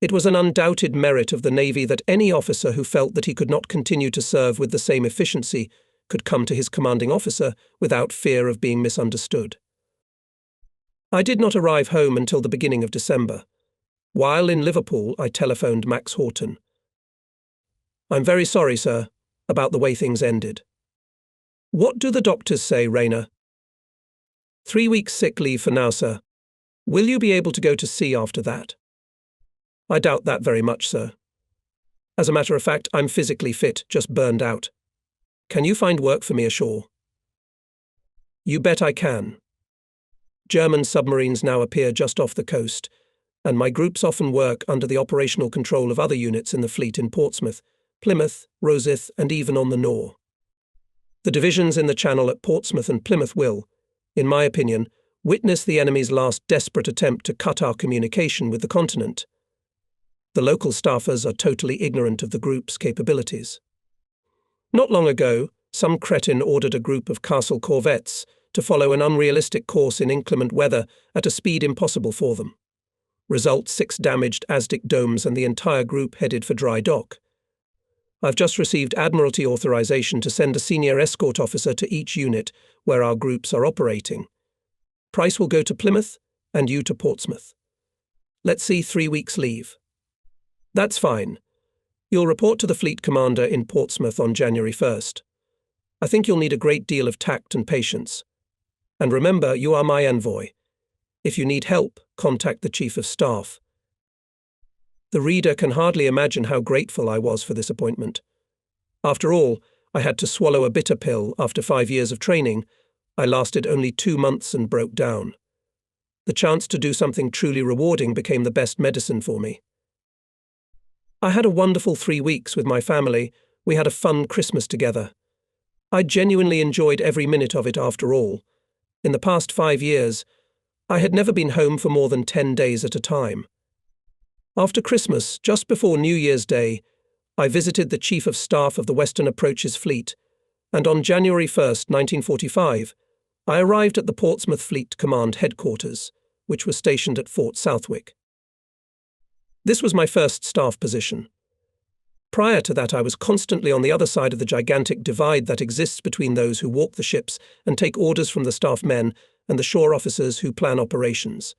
It was an undoubted merit of the Navy that any officer who felt that he could not continue to serve with the same efficiency could come to his commanding officer without fear of being misunderstood. I did not arrive home until the beginning of December. While in Liverpool, I telephoned Max Horton. "I'm very sorry, sir, about the way things ended." "What do the doctors say, Rayner?" 3 weeks sick leave for now, sir. Will you be able to go to sea after that?" "I doubt that very much, sir. As a matter of fact, I'm physically fit, just burned out. Can you find work for me ashore?" "You bet I can. German submarines now appear just off the coast, and my groups often work under the operational control of other units in the fleet in Portsmouth, Plymouth, Rosyth, and even on the Nore. The divisions in the Channel at Portsmouth and Plymouth will, in my opinion, witness the enemy's last desperate attempt to cut our communication with the continent. The local staffers are totally ignorant of the group's capabilities. Not long ago, some cretin ordered a group of Castle corvettes to follow an unrealistic course in inclement weather at a speed impossible for them. Result: 6 damaged Aztec domes and the entire group headed for dry dock. I've just received Admiralty authorization to send a senior escort officer to each unit where our groups are operating. Price will go to Plymouth and you to Portsmouth. Let's see 3 weeks leave." "That's fine. You'll report to the fleet commander in Portsmouth on January 1st. I think you'll need a great deal of tact and patience. And remember, you are my envoy. If you need help, contact the Chief of Staff." The reader can hardly imagine how grateful I was for this appointment. After all, I had to swallow a bitter pill after 5 years of training. I lasted only 2 months and broke down. The chance to do something truly rewarding became the best medicine for me. I had a wonderful 3 weeks with my family. We had a fun Christmas together. I genuinely enjoyed every minute of it after all. In the past 5 years, I had never been home for more than 10 days at a time. After Christmas, just before New Year's Day, I visited the Chief of Staff of the Western Approaches Fleet, and on January 1st, 1945, I arrived at the Portsmouth Fleet Command Headquarters, which was stationed at Fort Southwick. This was my first staff position. Prior to that, I was constantly on the other side of the gigantic divide that exists between those who walk the ships and take orders from the staff men and the shore officers who plan operations.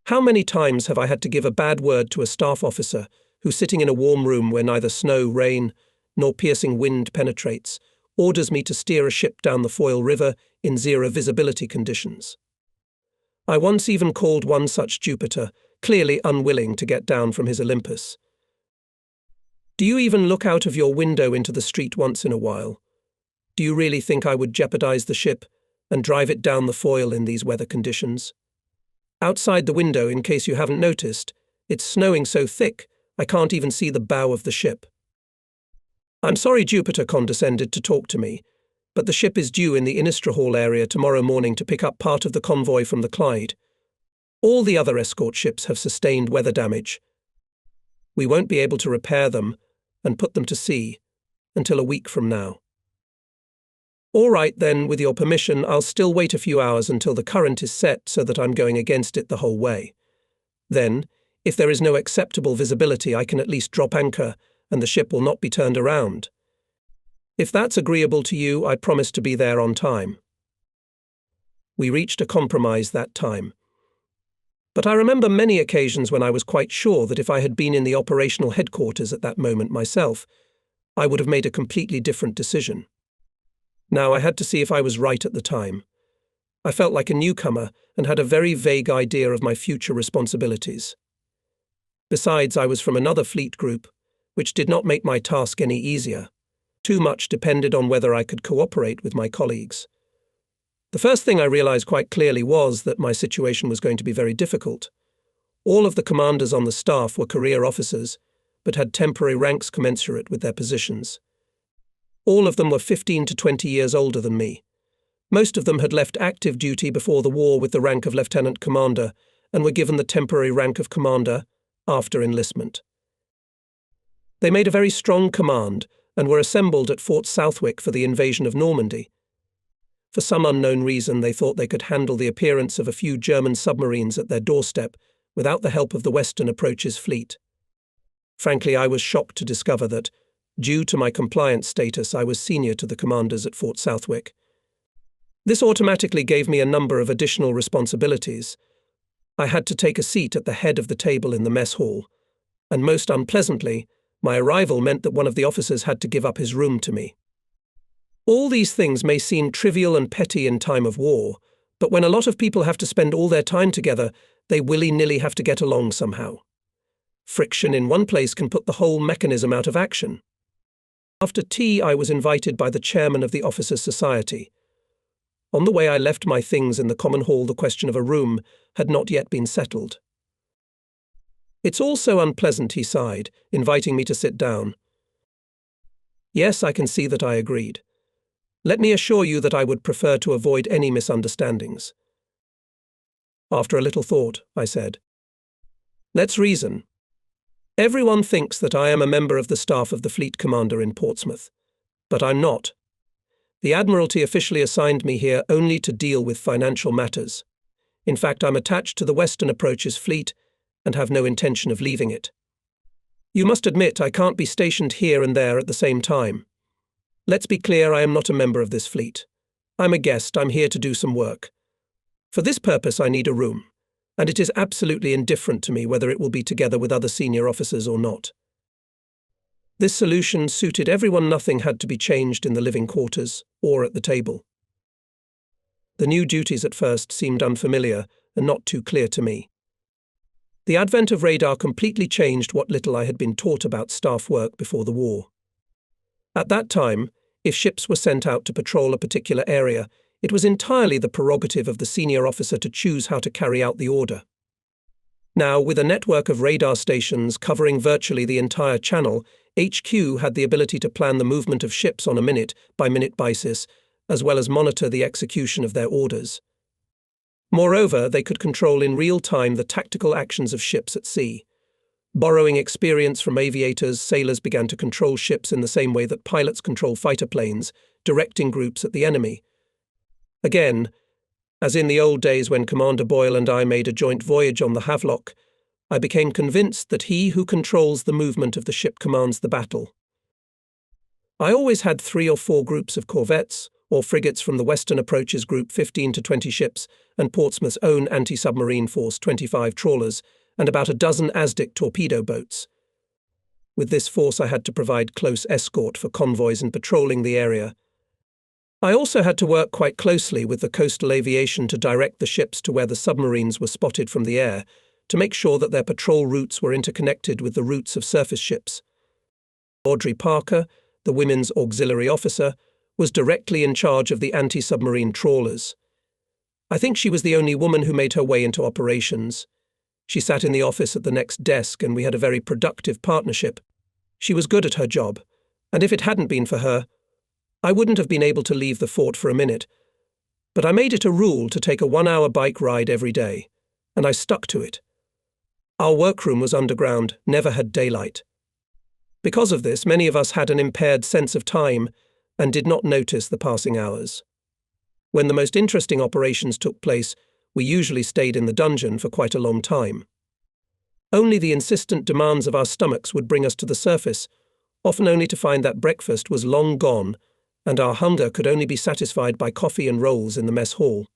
How many times have I had to give a bad word to a staff officer who, sitting in a warm room where neither snow, rain, nor piercing wind penetrates, orders me to steer a ship down the Foyle River in zero visibility conditions? I once even called one such Jupiter, clearly unwilling to get down from his Olympus. Do you even look out of your window into the street once in a while? Do you really think I would jeopardize the ship and drive it down the Foyle in these weather conditions? Outside the window, in case you haven't noticed, it's snowing so thick I can't even see the bow of the ship. I'm sorry Jupiter condescended to talk to me, but the ship is due in the Innistrahall area tomorrow morning to pick up part of the convoy from the Clyde. All the other escort ships have sustained weather damage. We won't be able to repair them and put them to sea until a week from now. All right then, with your permission, I'll still wait a few hours until the current is set so that I'm going against it the whole way. Then, if there is no acceptable visibility, I can at least drop anchor and the ship will not be turned around. If that's agreeable to you, I promise to be there on time. We reached a compromise that time. But I remember many occasions when I was quite sure that if I had been in the operational headquarters at that moment myself, I would have made a completely different decision. Now I had to see if I was right at the time. I felt like a newcomer and had a very vague idea of my future responsibilities. Besides, I was from another fleet group, which did not make my task any easier. Too much depended on whether I could cooperate with my colleagues. The first thing I realized quite clearly was that my situation was going to be very difficult. All of the commanders on the staff were career officers, but had temporary ranks commensurate with their positions. All of them were 15 to 20 years older than me. Most of them had left active duty before the war with the rank of lieutenant commander and were given the temporary rank of commander after enlistment. They made a very strong command and were assembled at Fort Southwick for the invasion of Normandy. For some unknown reason, they thought they could handle the appearance of a few German submarines at their doorstep without the help of the Western Approaches fleet. Frankly, I was shocked to discover that, due to my compliance status, I was senior to the commanders at Fort Southwick. This automatically gave me a number of additional responsibilities. I had to take a seat at the head of the table in the mess hall, and most unpleasantly, my arrival meant that one of the officers had to give up his room to me. All these things may seem trivial and petty in time of war, but when a lot of people have to spend all their time together, they willy-nilly have to get along somehow. Friction in one place can put the whole mechanism out of action. After tea, I was invited by the chairman of the Officers' Society. On the way I left my things in the common hall, the question of a room had not yet been settled. "It's all so unpleasant," he sighed, inviting me to sit down. Yes, I can see that I agreed. Let me assure you that I would prefer to avoid any misunderstandings. After a little thought, I said, "Let's reason. Everyone thinks that I am a member of the staff of the fleet commander in Portsmouth, but I'm not. The Admiralty officially assigned me here only to deal with financial matters. In fact, I'm attached to the Western Approaches fleet and have no intention of leaving it. You must admit I can't be stationed here and there at the same time. Let's be clear, I am not a member of this fleet. I'm a guest, I'm here to do some work. For this purpose I need a room, and it is absolutely indifferent to me whether it will be together with other senior officers or not." This solution suited everyone. Nothing had to be changed in the living quarters or at the table. The new duties at first seemed unfamiliar and not too clear to me. The advent of radar completely changed what little I had been taught about staff work before the war. At that time, if ships were sent out to patrol a particular area, it was entirely the prerogative of the senior officer to choose how to carry out the order. Now, with a network of radar stations covering virtually the entire channel, HQ had the ability to plan the movement of ships on a minute-by-minute basis, as well as monitor the execution of their orders. Moreover, they could control in real time the tactical actions of ships at sea. Borrowing experience from aviators, sailors began to control ships in the same way that pilots control fighter planes, directing groups at the enemy. Again, as in the old days when Commander Boyle and I made a joint voyage on the Havelock, I became convinced that he who controls the movement of the ship commands the battle. I always had 3 or 4 groups of corvettes, or frigates from the Western Approaches Group 15 to 20 ships, and Portsmouth's own anti-submarine force 25 trawlers, and about a dozen ASDIC torpedo boats. With this force I had to provide close escort for convoys and patrolling the area. I also had to work quite closely with the coastal aviation to direct the ships to where the submarines were spotted from the air, to make sure that their patrol routes were interconnected with the routes of surface ships. Audrey Parker, the women's auxiliary officer, was directly in charge of the anti-submarine trawlers. I think she was the only woman who made her way into operations. She sat in the office at the next desk, and we had a very productive partnership. She was good at her job, and if it hadn't been for her, I wouldn't have been able to leave the fort for a minute. But I made it a rule to take a 1-hour bike ride every day, and I stuck to it. Our workroom was underground, never had daylight. Because of this, many of us had an impaired sense of time and did not notice the passing hours. When the most interesting operations took place, we usually stayed in the dungeon for quite a long time. Only the insistent demands of our stomachs would bring us to the surface, often only to find that breakfast was long gone and our hunger could only be satisfied by coffee and rolls in the mess hall.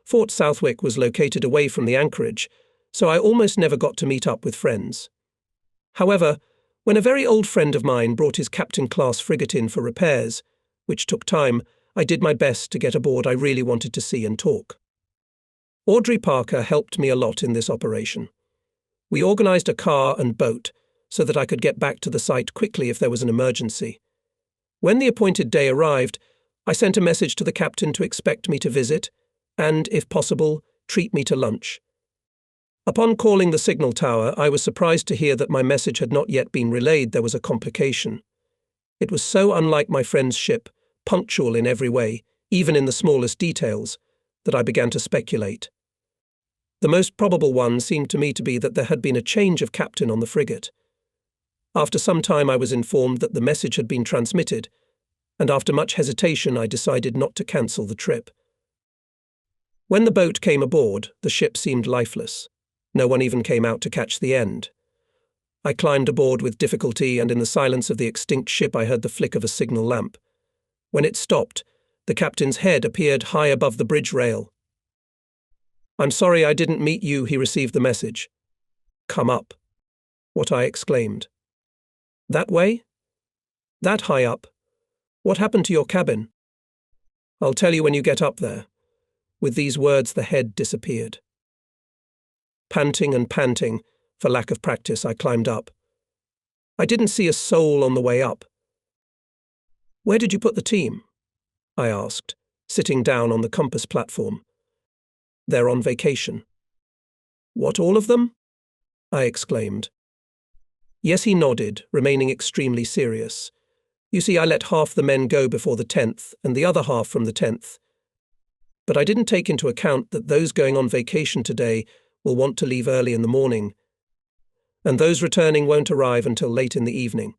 Fort Southwick was located away from the anchorage, so I almost never got to meet up with friends. However, when a very old friend of mine brought his captain-class frigate in for repairs, which took time, I did my best to get aboard I really wanted to see and talk. Audrey Parker helped me a lot in this operation. We organised a car and boat so that I could get back to the site quickly if there was an emergency. When the appointed day arrived, I sent a message to the captain to expect me to visit and, if possible, treat me to lunch. Upon calling the signal tower, I was surprised to hear that my message had not yet been relayed. There was a complication. It was so unlike my friend's ship, punctual in every way, even in the smallest details, that I began to speculate. The most probable one seemed to me to be that there had been a change of captain on the frigate. After some time I was informed that the message had been transmitted, and after much hesitation I decided not to cancel the trip. When the boat came aboard, the ship seemed lifeless. No one even came out to catch the end. I climbed aboard with difficulty, and in the silence of the extinct ship I heard the flick of a signal lamp. When it stopped, the captain's head appeared high above the bridge rail. "I'm sorry I didn't meet you," he received the message. "Come up," what I exclaimed. "That way? That high up? What happened to your cabin?" "I'll tell you when you get up there." With these words the head disappeared. Panting and panting, for lack of practice, I climbed up. I didn't see a soul on the way up. "Where did you put the team?" I asked, sitting down on the compass platform. "They're on vacation." "What, all of them?" I exclaimed. Yes, he nodded, remaining extremely serious. "You see, I let half the men go before the 10th, and the other half from the 10th. But I didn't take into account that those going on vacation today will want to leave early in the morning, and those returning won't arrive until late in the evening.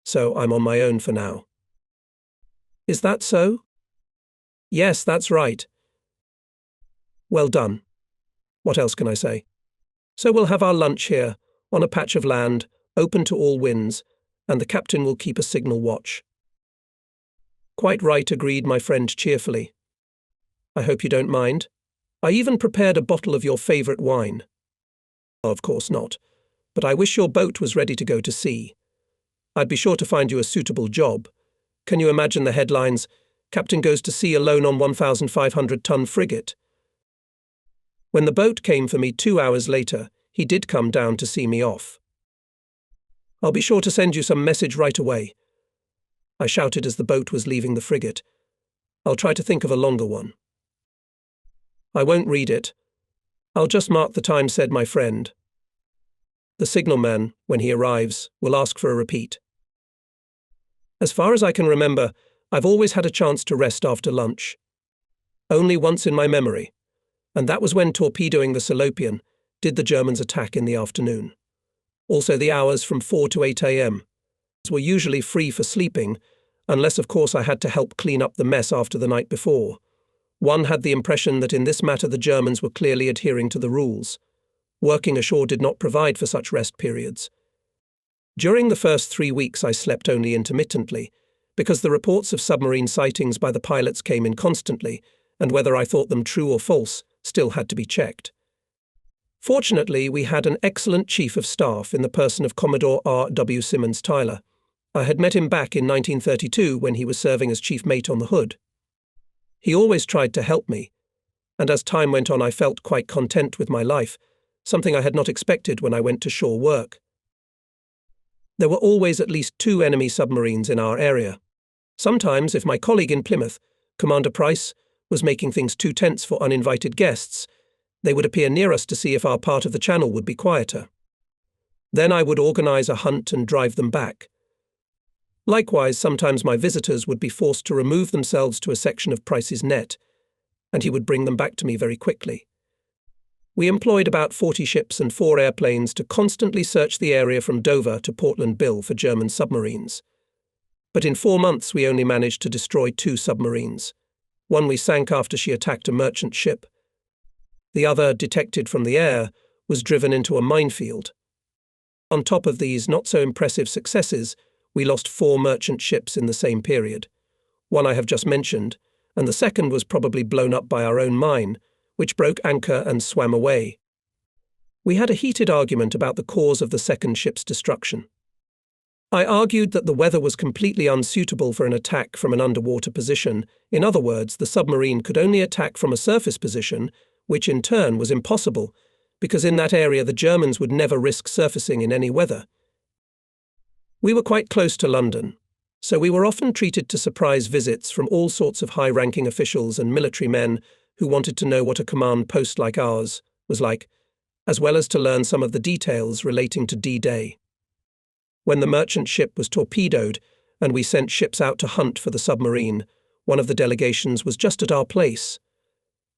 So I'm on my own for now." "Is that so?" "Yes, that's right." "Well done. What else can I say? So we'll have our lunch here, on a patch of land, open to all winds, and the captain will keep a signal watch." "Quite right," agreed my friend cheerfully. "I hope you don't mind. I even prepared a bottle of your favourite wine." "Of course not, but I wish your boat was ready to go to sea. I'd be sure to find you a suitable job. Can you imagine the headlines, 'Captain goes to sea alone on 1,500-ton frigate'?" When the boat came for me 2 hours later, he did come down to see me off. "I'll be sure to send you some message right away," I shouted as the boat was leaving the frigate. "I'll try to think of a longer one." "I won't read it. I'll just mark the time," said my friend. "The signalman, when he arrives, will ask for a repeat." As far as I can remember, I've always had a chance to rest after lunch. Only once in my memory, and that was when, torpedoing the Salopian, did the Germans attack in the afternoon. Also the hours from 4 to 8 a.m. were usually free for sleeping, unless of course I had to help clean up the mess after the night before. One had the impression that in this matter the Germans were clearly adhering to the rules. Working ashore did not provide for such rest periods. During the first 3 weeks I slept only intermittently, because the reports of submarine sightings by the pilots came in constantly, and whether I thought them true or false still had to be checked. Fortunately, we had an excellent chief of staff in the person of Commodore R. W. Simmons Tyler. I had met him back in 1932 when he was serving as chief mate on the Hood. He always tried to help me, and as time went on I felt quite content with my life, something I had not expected when I went to shore work. There were always at least 2 enemy submarines in our area. Sometimes, if my colleague in Plymouth, Commander Price, was making things too tense for uninvited guests, they would appear near us to see if our part of the channel would be quieter. Then I would organize a hunt and drive them back. Likewise, sometimes my visitors would be forced to remove themselves to a section of Price's net, and he would bring them back to me very quickly. We employed about 40 ships and 4 airplanes to constantly search the area from Dover to Portland Bill for German submarines. But in 4 months we only managed to destroy 2 submarines. One we sank after she attacked a merchant ship. The other, detected from the air, was driven into a minefield. On top of these not-so-impressive successes, we lost 4 merchant ships in the same period. One I have just mentioned, and the second was probably blown up by our own mine, which broke anchor and swam away. We had a heated argument about the cause of the second ship's destruction. I argued that the weather was completely unsuitable for an attack from an underwater position. In other words, the submarine could only attack from a surface position, which in turn was impossible, because in that area the Germans would never risk surfacing in any weather. We were quite close to London, so we were often treated to surprise visits from all sorts of high-ranking officials and military men who wanted to know what a command post like ours was like, as well as to learn some of the details relating to D-Day. When the merchant ship was torpedoed and we sent ships out to hunt for the submarine, one of the delegations was just at our place.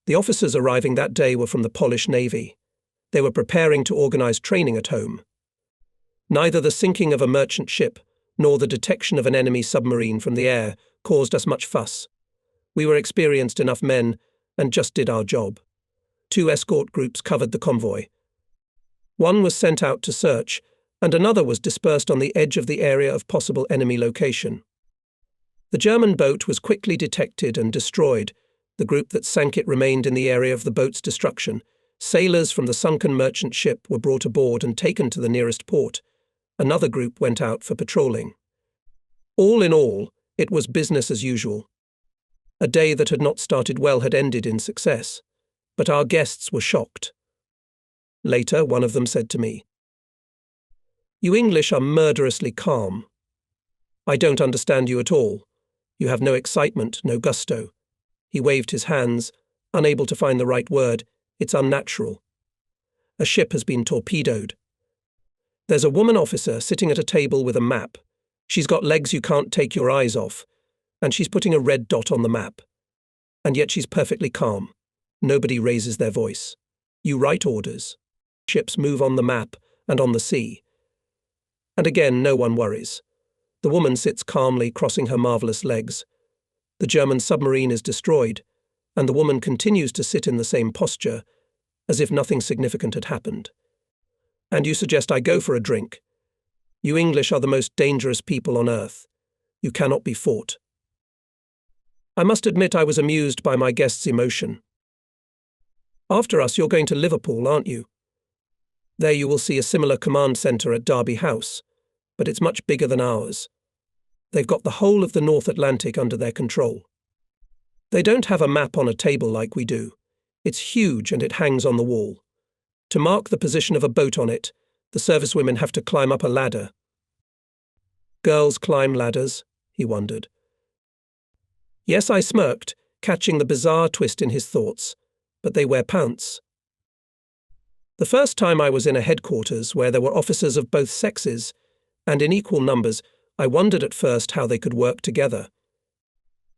The officers arriving that day were from the Polish Navy. They were preparing to organize training at home. Neither the sinking of a merchant ship nor the detection of an enemy submarine from the air caused us much fuss. We were experienced enough men and just did our job. 2 escort groups covered the convoy. One was sent out to search, and another was dispersed on the edge of the area of possible enemy location. The German boat was quickly detected and destroyed. The group that sank it remained in the area of the boat's destruction. Sailors from the sunken merchant ship were brought aboard and taken to the nearest port. Another group went out for patrolling. All in all, it was business as usual. A day that had not started well had ended in success, but our guests were shocked. Later, one of them said to me, "You English are murderously calm. I don't understand you at all. You have no excitement, no gusto." He waved his hands, unable to find the right word. "It's unnatural. A ship has been torpedoed. There's a woman officer sitting at a table with a map. She's got legs you can't take your eyes off, and she's putting a red dot on the map. And yet she's perfectly calm. Nobody raises their voice. You write orders. Ships move on the map and on the sea. And again, no one worries. The woman sits calmly, crossing her marvelous legs. The German submarine is destroyed, and the woman continues to sit in the same posture, as if nothing significant had happened. And you suggest I go for a drink. You English are the most dangerous people on earth. You cannot be fought." I must admit I was amused by my guest's emotion. "After us, you're going to Liverpool, aren't you? There you will see a similar command centre at Derby House, but it's much bigger than ours. They've got the whole of the North Atlantic under their control. They don't have a map on a table like we do. It's huge and it hangs on the wall. To mark the position of a boat on it, the servicewomen have to climb up a ladder." "Girls climb ladders?" he wondered. Yes, I smirked, catching the bizarre twist in his thoughts, but they wear pants. The first time I was in a headquarters where there were officers of both sexes, and in equal numbers, I wondered at first how they could work together.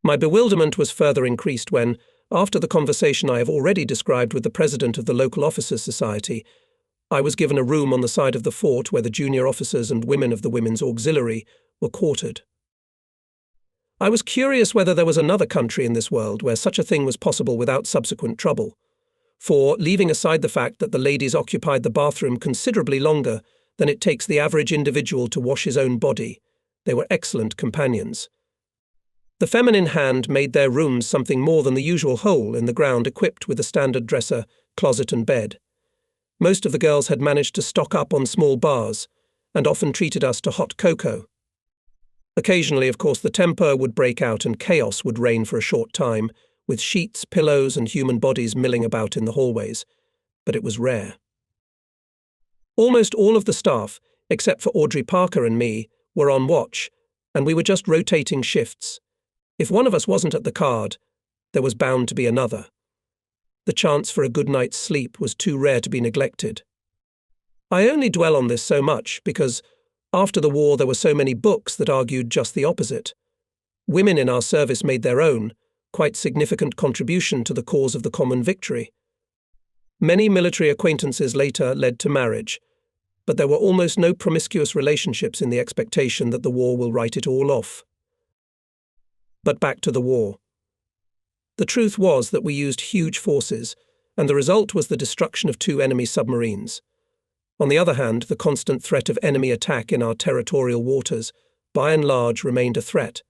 My bewilderment was further increased when, after the conversation I have already described with the president of the local officers' society, I was given a room on the side of the fort where the junior officers and women of the Women's Auxiliary were quartered. I was curious whether there was another country in this world where such a thing was possible without subsequent trouble. For, leaving aside the fact that the ladies occupied the bathroom considerably longer than it takes the average individual to wash his own body, they were excellent companions. The feminine hand made their rooms something more than the usual hole in the ground equipped with a standard dresser, closet and bed. Most of the girls had managed to stock up on small bars, and often treated us to hot cocoa. Occasionally, of course, the temper would break out and chaos would reign for a short time, with sheets, pillows and human bodies milling about in the hallways, but it was rare. Almost all of the staff, except for Audrey Parker and me, were on watch, and we were just rotating shifts. If one of us wasn't at the card, there was bound to be another. The chance for a good night's sleep was too rare to be neglected. I only dwell on this so much because after the war there were so many books that argued just the opposite. Women in our service made their own, quite significant contribution to the cause of the common victory. Many military acquaintances later led to marriage, but there were almost no promiscuous relationships in the expectation that the war will write it all off. But back to the war. The truth was that we used huge forces, and the result was the destruction of 2 enemy submarines. On the other hand, the constant threat of enemy attack in our territorial waters, by and large, remained a threat.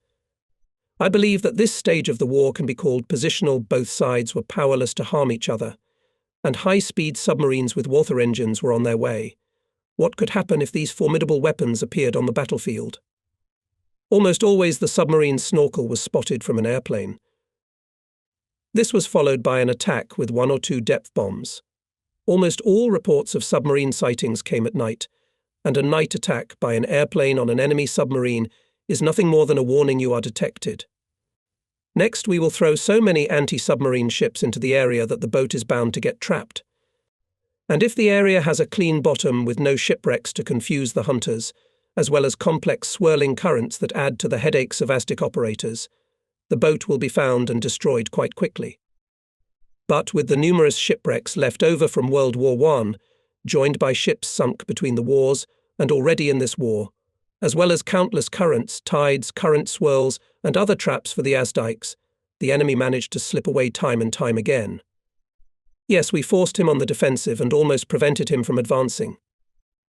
I believe that this stage of the war can be called positional. Both sides were powerless to harm each other, and high-speed submarines with water engines were on their way. What could happen if these formidable weapons appeared on the battlefield? Almost always the submarine's snorkel was spotted from an airplane. This was followed by an attack with 1 or 2 depth bombs. Almost all reports of submarine sightings came at night, and a night attack by an airplane on an enemy submarine is nothing more than a warning you are detected. Next, we will throw so many anti-submarine ships into the area that the boat is bound to get trapped. And if the area has a clean bottom with no shipwrecks to confuse the hunters, as well as complex swirling currents that add to the headaches of ASDIC operators, the boat will be found and destroyed quite quickly. But with the numerous shipwrecks left over from World War I, joined by ships sunk between the wars and already in this war, as well as countless currents, tides, current swirls, and other traps for the ASDICs, the enemy managed to slip away time and time again. Yes, we forced him on the defensive and almost prevented him from advancing.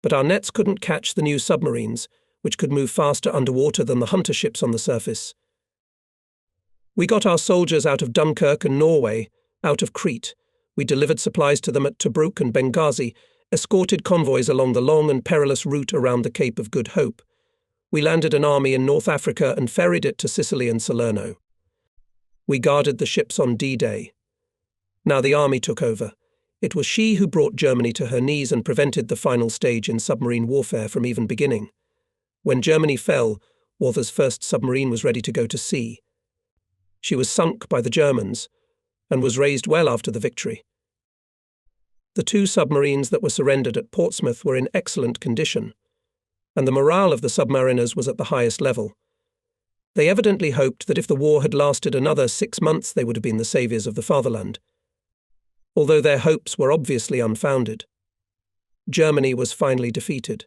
But our nets couldn't catch the new submarines, which could move faster underwater than the hunter ships on the surface. We got our soldiers out of Dunkirk and Norway, out of Crete. We delivered supplies to them at Tobruk and Benghazi, escorted convoys along the long and perilous route around the Cape of Good Hope. We landed an army in North Africa and ferried it to Sicily and Salerno. We guarded the ships on D-Day. Now the army took over. It was she who brought Germany to her knees and prevented the final stage in submarine warfare from even beginning. When Germany fell, Walther's first submarine was ready to go to sea. She was sunk by the Germans, and was raised well after the victory. The 2 submarines that were surrendered at Portsmouth were in excellent condition, and the morale of the submariners was at the highest level. They evidently hoped that if the war had lasted another 6 months they would have been the saviours of the fatherland. Although their hopes were obviously unfounded. Germany was finally defeated.